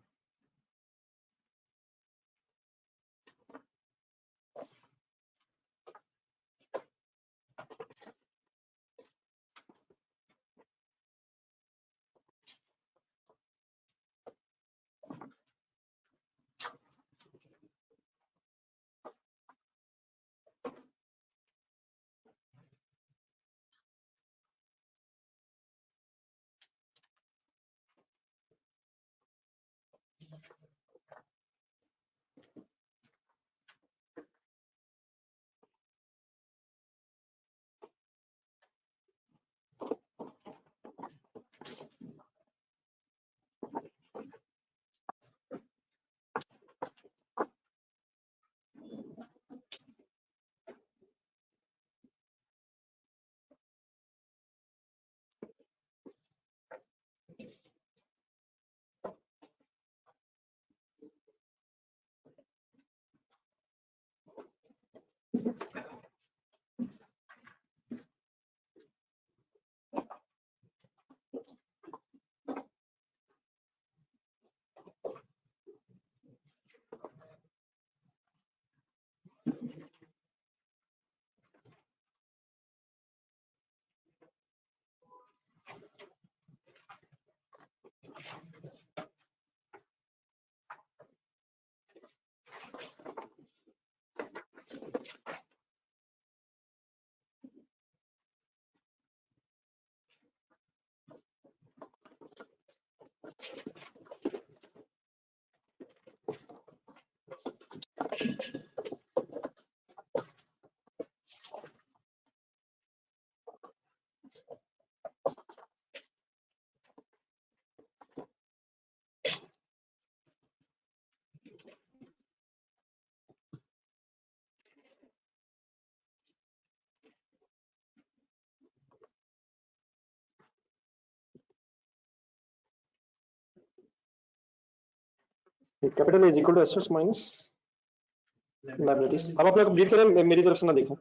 Speaker 1: Capital is equal to assets minus liabilities. अब अपना कंप्लीट करें, मेरी तरफ से ना देखें।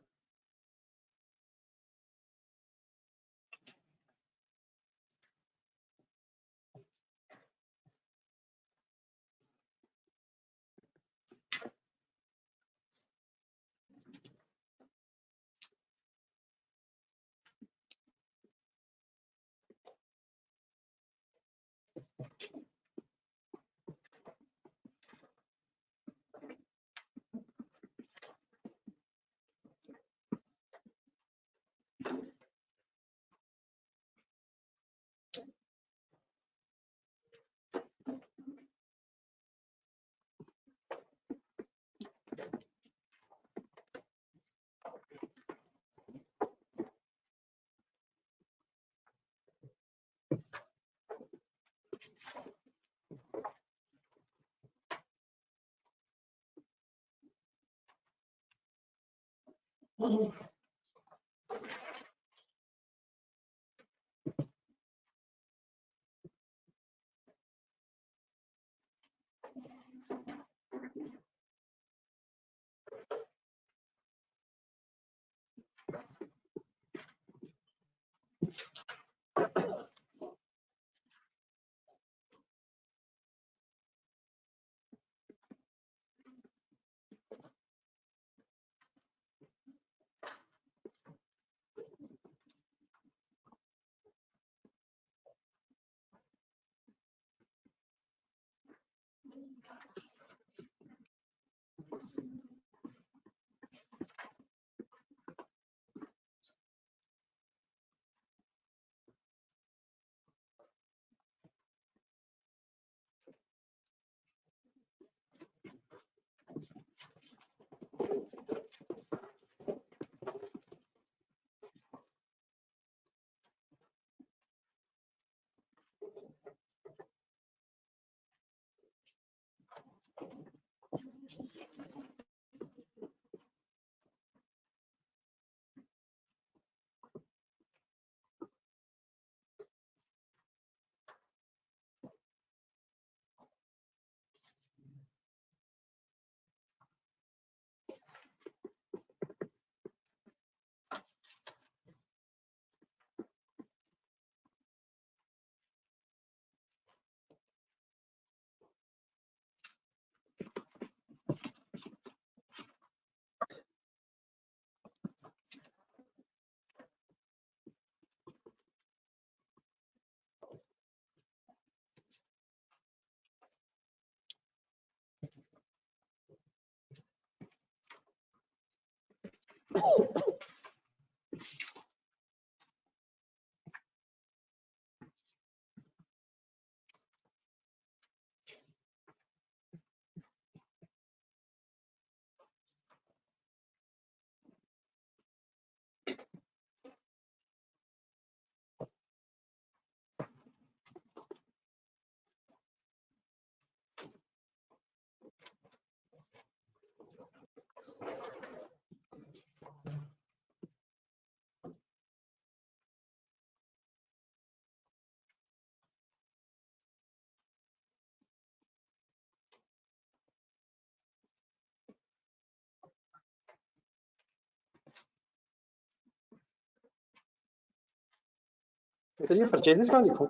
Speaker 1: तो ये परचेजेस कहाँ लिखूं?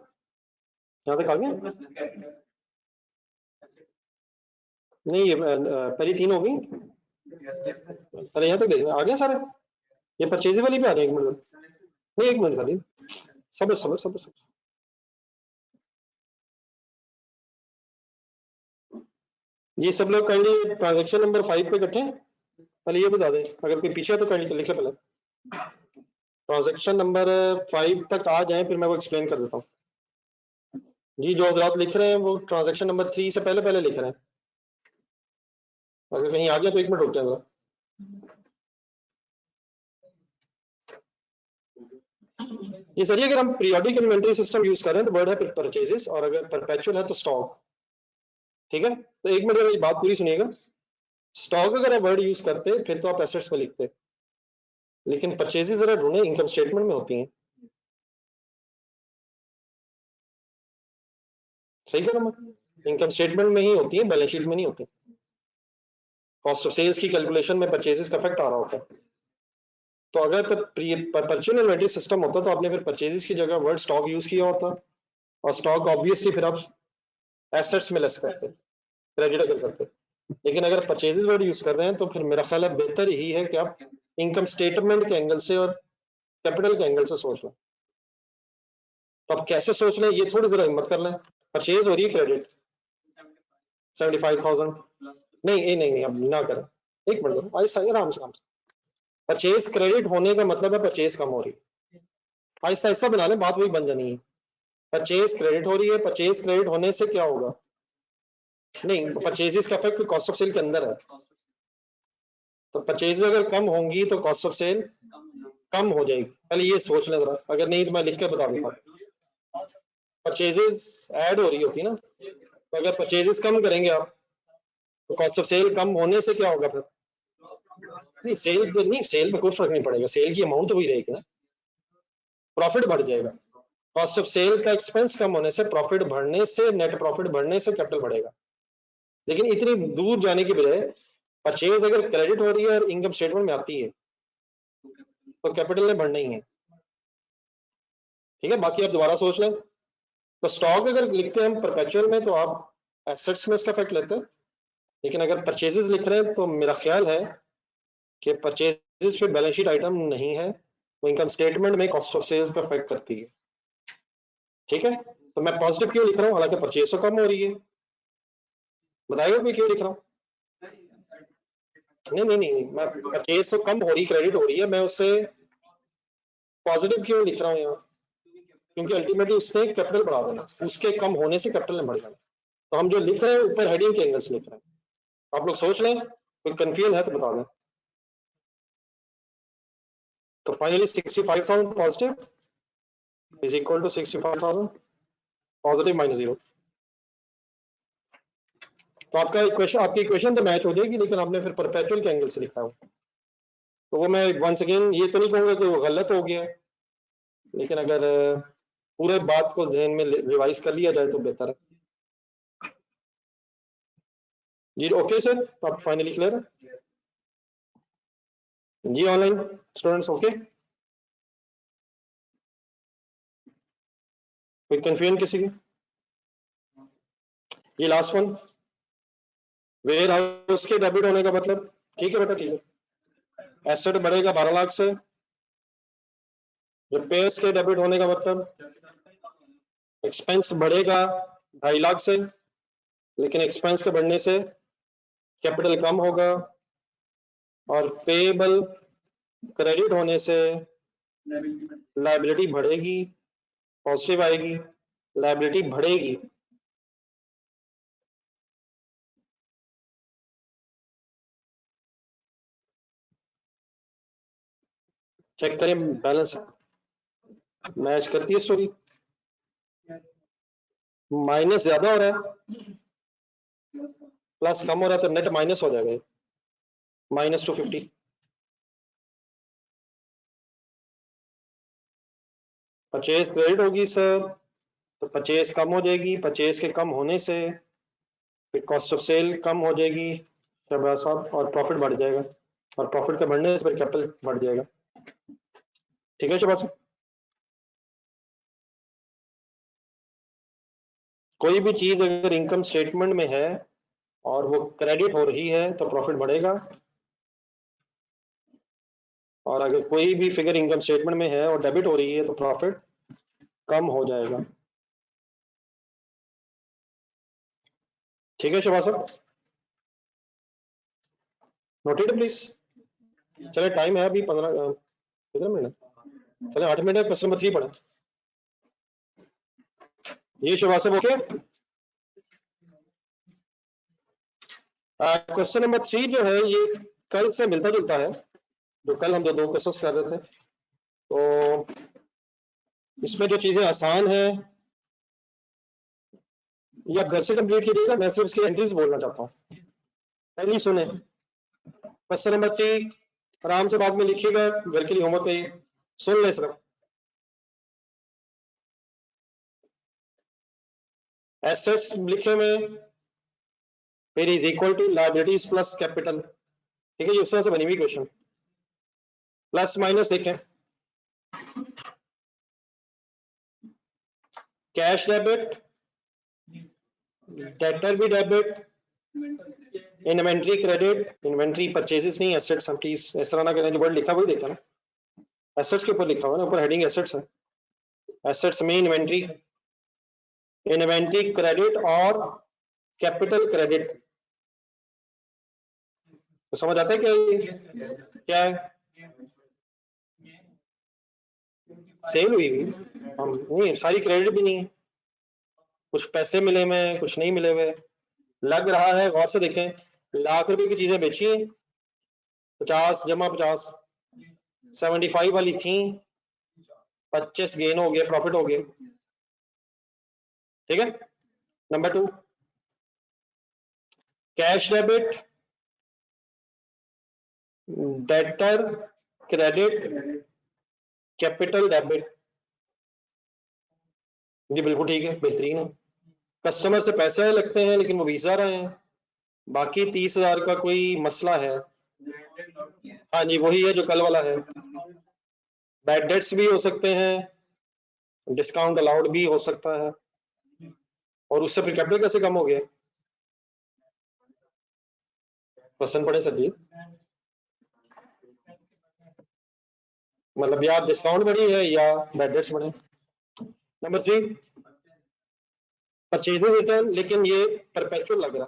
Speaker 1: यहाँ तक आ गया? नहीं, ये पहली 3 हो गई। अरे यहाँ तक देखना आ गया सारे। ये परचेज वाली पे आ रहे हैं, 1 मिनट। नहीं, 1 मिनट साली, सबर सबर सबर सबर। ये सब लोग काइंडली ट्रांजैक्शन नंबर 5 पे इकट्ठे हैं। पहले ये बता दें, अगर कोई पीछे है तो काइंडली लिख ले पहले। ट्रांजैक्शन नंबर 5 तक आ जाए, फिर मैं वो एक्सप्लेन कर देता हूँ। जी, जो हजरात लिख रहे हैं वो ट्रांजैक्शन नंबर 3 से पहले पहले लिख रहे हैं। अगर कहीं आ गया तो 1 मिनट रुक जाएगा। ये सर, अगर हम पीरियोडिक इन्वेंटरी सिस्टम यूज कर रहे हैं तो वर्ड है परचेजेस, और अगर परपेचुअल है तो स्टॉक। ठीक है, तो 1 मिनट मेरी बात पूरी सुनिएगा। स्टॉक अगर आप वर्ड यूज करते फिर तो आप एसेट्स में लिखते, लेकिन परचेजेस जरा ढूंढे, इनकम स्टेटमेंट में होती हैं। सही कह रहा हूं? इनकम स्टेटमेंट में ही होती है, बैलेंस शीट में नहीं होती। कॉस्ट ऑफ सेल्स की कैलकुलेशन में परचेजेस का इफेक्ट आ रहा होता है। तो अगर तो परचेज इन्वेंटरी सिस्टम होता तो आपने फिर परचेजेस की जगह वर्ड स्टॉक यूज किया होता, और स्टॉक ऑब्वियसली फिर आप एसेट्स में लेस करते, क्रेडिट अगर करते। लेकिन अगर परचेजेस वर्ड यूज कर रहे हैं तो फिर मेरा ख्याल है बेहतर यही है कि आप इनकम स्टेटमेंट के एंगल से और कैपिटल के एंगल से सोच लें। तो आप कैसे सोच लें, ये थोड़ी जरा हिम्मत कर लें। परचेज हो रही है क्रेडिट 75,000। नहीं नहीं नहीं, अब ना करें, 1 मिनट आराम से आराम से। परचेज क्रेडिट होने का मतलब है परचेज कम हो रही है। आहिस्ता आहिस्ता बना लें, बात वही बन जानी है। परचेज क्रेडिट हो रही है, परचेज क्रेडिट होने से क्या होगा? नहीं, परचेजेस का इफेक्ट कॉस्ट ऑफ सेल के अंदर है। तो परचेज अगर कम होंगी तो कॉस्ट ऑफ सेल कम हो जाएगी। पहले ये सोच लें जरा, अगर नहीं तो मैं लिख के बता देता हूँ। परचेजेस ऐड हो रही होती ना, तो अगर परचेजेस कम करेंगे आप तो कॉस्ट ऑफ सेल कम होने से क्या होगा फिर? नहीं सेल पे नहीं, सेल पे कोई फर्क नहीं पड़ेगा, सेल की अमाउंट तो वही रहेगी ना, प्रॉफिट बढ़ जाएगा। कॉस्ट ऑफ सेल का एक्सपेंस कम होने से प्रॉफिट बढ़ने से, नेट प्रॉफिट बढ़ने से कैपिटल बढ़ेगा। लेकिन इतनी दूर जाने की बजाय परचेज अगर क्रेडिट हो रही है और इनकम स्टेटमेंट में आती है तो कैपिटल ने बढ़ना ही है। ठीक है, बाकी आप दोबारा सोच लें। तो स्टॉक अगर लिखते हैं हम परपेचुअल में तो आप एसेट्स में इसका इफेक्ट लेते हैं, लेकिन अगर परचेजेस लिख रहे हैं तो मेरा ख्याल है कि परचेजेस पे बैलेंस शीट आइटम नहीं है, वो इनकम स्टेटमेंट में कॉस्ट ऑफ सेल्स पे इफेक्ट करती है। ठीक है, तो मैं पॉजिटिव क्यों लिख रहा हूँ, हालांकि परचेज तो कम हो रही है, बताइए मैं क्यों लिख रहा हूँ। नहीं, मैं परचेज तो कम हो रही, क्रेडिट हो रही है, मैं उससे पॉजिटिव क्यों लिख रहा हूँ यहाँ, क्योंकि अल्टीमेटली उससे कैपिटल बढ़ा देना, उसके कम होने से कैपिटल ने बढ़ जाना। तो हम जो लिख रहे हैं ऊपर हेडिंग के एंगल से लिख रहे हैं, आप लोग सोच लें, कोई कंफ्यूजन है तो बता दें। तो finally 65,000 positive is equal to 65,000 positive minus 0। तो आपका इक्वेशन, आपकी इक्वेशन तो मैच हो जाएगी, लेकिन आपने फिर परपेचुअल के एंगल से लिखा है। तो वो मैं वंस अगेन ये तो नहीं कहूंगा कि वो गलत हो गया, लेकिन अगर पूरे बात को जहन में रिवाइज कर लिया जाए तो बेहतर है। जी ओके सर, आप फाइनली क्लियर है जी? ऑनलाइन स्टूडेंट्स ओके, कोई कंफ्यूजन किसी की? ये लास्ट वन, वेयर हाउस के डेबिट होने का मतलब, ठीक है बेटा ठीक है। एसेट बढ़ेगा 12 लाख से, रिपेयर्स के डेबिट होने का मतलब एक्सपेंस बढ़ेगा 2.5 लाख से, लेकिन एक्सपेंस के बढ़ने से कैपिटल कम होगा, और पेएबल क्रेडिट होने से लायबिलिटी बढ़ेगी, पॉजिटिव आएगी, लायबिलिटी बढ़ेगी। चेक करें बैलेंस मैच करती है स्टोरी, माइनस ज्यादा हो रहा है प्लस कम हो रहा है, तो नेट माइनस हो जाएगा, -250। परचेज क्रेडिट होगी सर, तो परचेज कम हो जाएगी, परचेज के कम होने से फिर कॉस्ट ऑफ सेल कम हो जाएगी शहबाज साहब, और प्रॉफिट बढ़ जाएगा, और प्रॉफिट के बढ़ने से फिर कैपिटल बढ़ जाएगा। ठीक है शहबाज साहब, कोई भी चीज अगर इनकम स्टेटमेंट में है और वो क्रेडिट हो रही है तो प्रॉफिट बढ़ेगा, और अगर कोई भी फिगर इनकम स्टेटमेंट में है और डेबिट हो रही है तो प्रॉफिट कम हो जाएगा। ठीक है शहबाज साहब, नोटेड प्लीज। चले टाइम है अभी 15 कितने मिनट, चले 8 मिनट है, क्वेश्चन नंबर 3 पढ़े। ये शहबाज साहब ओके। क्वेश्चन नंबर 3 जो है ये कल से मिलता जुलता है, जो कल हम दो क्वेश्चन कर रहे थे। तो इसमें जो चीजें आसान है ये आप घर से कंप्लीट कीजिएगा, मैं सिर्फ इसकी एंट्रीज बोलना चाहता हूँ। पहली सुने, क्वेश्चन नंबर 3 आराम से बाद में लिखिएगा, घर के लिए होमवर्क है ये, सुन ले सिर्फ। एसेट्स लिखे में फिर is equal to liabilities plus capital. ठीक है, ये उस तरह से बनी हुई क्वेश्चन, प्लस माइनस देखें, कैश डेबिट, डेटर भी debit, inventory credit, inventory purchases नहीं एसेट्स, हम प्लीज इस तरह ना करें, जो वर्ड लिखा वही देखा ना, एसेट्स के ऊपर लिखा हुआ ना, ऊपर हेडिंग एसेट्स है, एसेट्स में इन्वेंट्री, इन्वेंट्री क्रेडिट और कैपिटल क्रेडिट। तो समझ आता है क्या ये क्या है? सेल हुई हुई हम नहीं, सारी क्रेडिट भी नहीं है, कुछ पैसे मिले हुए, कुछ नहीं मिले हुए, लग रहा है, गौर से देखें, लाख रुपए की चीजें बेची हैं, 50 जमा 50, 75 वाली थी, 25 गेन हो गया, प्रॉफिट हो गया। ठीक है, number 2 cash debit, debtor credit capital debit, जी बिल्कुल ठीक है, बेहतरीन है। कस्टमर से पैसे लगते हैं लेकिन वो 20,000 रहे हैं, बाकी 30,000 का कोई मसला है? हाँ जी, वही है जो कल वाला है। बैड डेट्स भी हो सकते हैं, डिस्काउंट अलाउड भी हो सकता है, और उससे फिर कैपिटल कैसे कम हो गया? क्वेश्चन पढ़े सर जी। मतलब या डिस्काउंट बढ़ी है या बैड डेट्स बढ़े। नंबर 3, परचेजेज रिटर्न, लेकिन ये परपेचुअल लग रहा,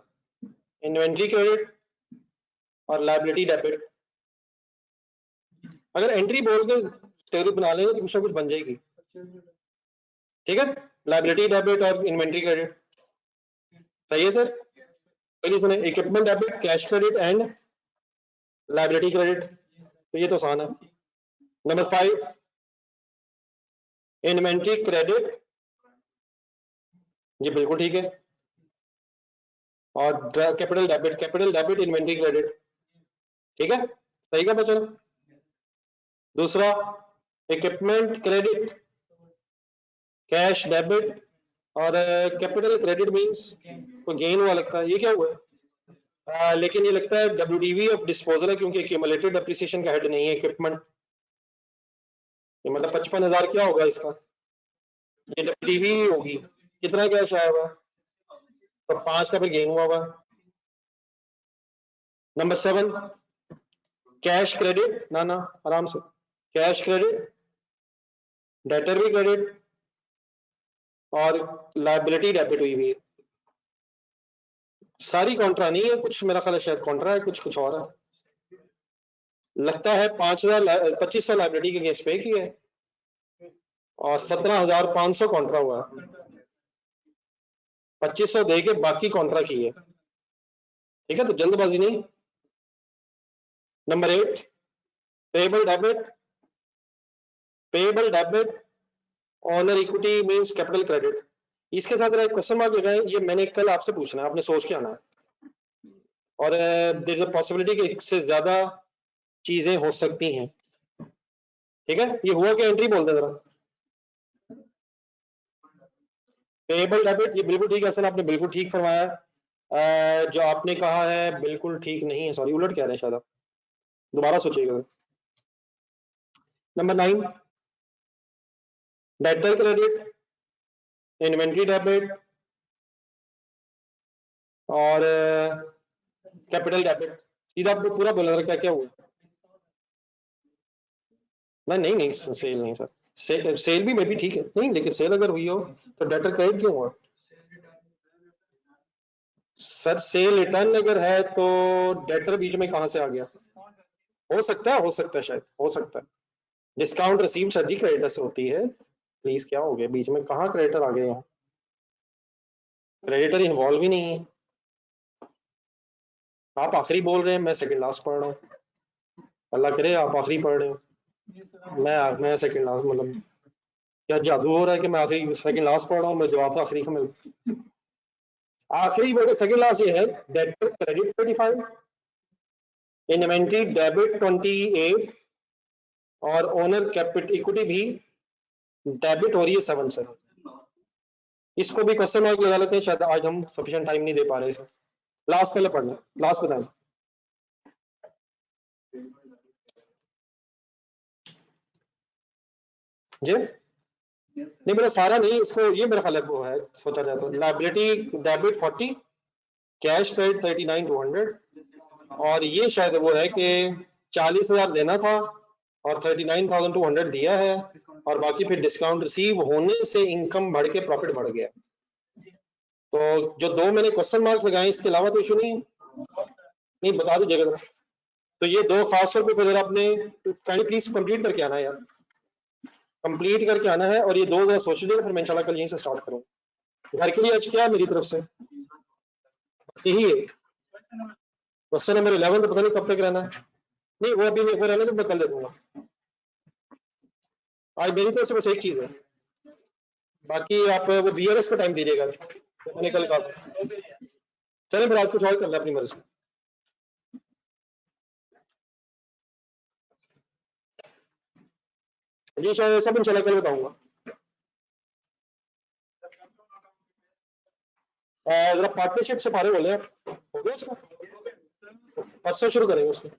Speaker 1: इन्वेंट्री क्रेडिट और लायबिलिटी डेबिट। अगर एंट्री बोल के टेबल बना लेंगे तो कुछ ना कुछ बन जाएगी, ठीक है। लायबिलिटी डेबिट और इन्वेंट्री क्रेडिट, सही है सर। पहले सुने, equipment debit, cash credit and liability credit, तो ये तो आसान है। नंबर 5, इन्वेंट्री क्रेडिट, ये बिल्कुल ठीक है। और कैपिटल डेबिट इन्वेंट्री क्रेडिट, ठीक है, सही का बच्चा। दूसरा, इक्विपमेंट क्रेडिट कैश डेबिट और कैपिटल क्रेडिट मींस कोई गेन हुआ लगता है, ये क्या हुआ है? लेकिन ये लगता है WDV ऑफ डिस्पोजल है, क्योंकि एक्यूमुलेटेड डेप्रिसिएशन का हेड नहीं है इक्विपमेंट। मतलब 55,000 क्या होगा इसका? ये WDV होगी। कितना कैश आया हुआ? तो 5 का फिर गेन हुआ हुआ। नंबर 7, कैश क्रेडिट, ना ना आराम से, कैश क्रेडिट, डेटर भी क्रेडिट और लायबिलिटी डेबिट हुई हुई है। सारी कॉन्ट्रा नहीं है, कुछ मेरा ख्याल है शायद कॉन्ट्रा है, कुछ और है। लगता है 5,000 2500 लाइब्रेरी के अगेंस्ट पे किया है और 17,500 कॉन्ट्रा हुआ है। 2500 दे के बाकी कॉन्ट्रा की है, ठीक है, तो जल्दबाजी नहीं। Number 8, payable debit honour equity means capital credit. इसके साथ एक क्वेश्चन मार्क लगाए, ये मैंने कल आपसे पूछना है, आपने सोच के आना है। और देयर इज अ पॉसिबिलिटी कि इससे ज्यादा चीजें हो सकती हैं, ठीक है। ये हुआ क्या, एंट्री बोल दे जरा। पेएबल डेबिट, ये बिल्कुल ठीक है सर, आपने बिल्कुल ठीक फरमाया। जो आपने कहा है बिल्कुल ठीक नहीं है, सॉरी उलट कह रहे हैं शायद आप, दोबारा सोचिएगा। Number 9, debtor credit, inventory debit और कैपिटल डेबिट। सीधा आपको पूरा बोला था क्या क्या हुआ? नहीं नहीं, सेल नहीं सर, सेल भी मे भी ठीक है, नहीं लेकिन सेल अगर हुई हो तो डेटर क्रेडिट क्यों हुआ? सर सेल रिटर्न अगर है तो डेटर बीच में कहां से आ गया? हो सकता है शायद, हो सकता है। डिस्काउंट रिसीव सर जी क्रेडिटर से होती है, प्लीज क्या हो गया बीच में, कहाँ क्रेडिटर आ गए यहाँ? क्रेडिटर इन्वॉल्व ही नहीं है। आप आखिरी बोल रहे हैं, मैं सेकंड लास्ट पढ़ रहा हूँ। अल्लाह करे आप आखिरी पढ़ रहे हो, मैं सेकंड लास्ट, मतलब क्या जादू हो रहा है कि मैं आखिरी सेकंड लास्ट पढ़ रहा हूँ, मैं जवाब आखिरी का मिल। आखिरी सेकंड लास्ट ये है, डेटर क्रेडिट 35, इन्वेंट्री डेबिट 28 और ओनर कैपिटल इक्विटी भी डेबिट हो रही है 7 से। इसको भी क्वेश्चन मार्क लगा लेते हैं, शायद आज हम सफिशिएंट टाइम नहीं दे पा रहे इसे। लास्ट पहले पढ़ना, लास्ट बताएं जी। नहीं मेरा सारा नहीं, इसको ये मेरा ख्याल है वो है, सोचा जाए तो लायबिलिटी डेबिट 40, कैश क्रेडिट 39,200 और ये शायद वो है कि 40,000 देना था और 39,200 दिया है, और बाकी फिर डिस्काउंट रिसीव होने से इनकम बढ़ के प्रॉफिट बढ़ गया। तो जो दो मैंने क्वेश्चन मार्क लगाए, इसके अलावा तो इशू नहीं है, नहीं बता दीजिएगा। तो ये दो खास तौर पे फिर आपने काइंडली प्लीज कंप्लीट करके आना है यार, कंप्लीट करके आना है। और ये दो जरा सोच लीजिएगा, फिर मैं इंशाल्लाह कल यहीं से स्टार्ट करूँ। घर के लिए आज क्या है मेरी तरफ से, यही है। क्वेश्चन नंबर 11 तो पता नहीं कब तक रहना है, नहीं वो अभी वो रहने तो मैं कल दे दूंगा। आज मेरी तरफ से बस एक चीज है, बाकी आप वो BRS को टाइम दीजिएगा, तो मैंने कल कहा। चले फिर आज कुछ और कर ले अपनी मर्जी। जी शायद सब इंशाल्लाह कल बताऊंगा। जरा पार्टनरशिप से पारे बोले आप, हो गया उसका, परसों शुरू करेंगे उसको।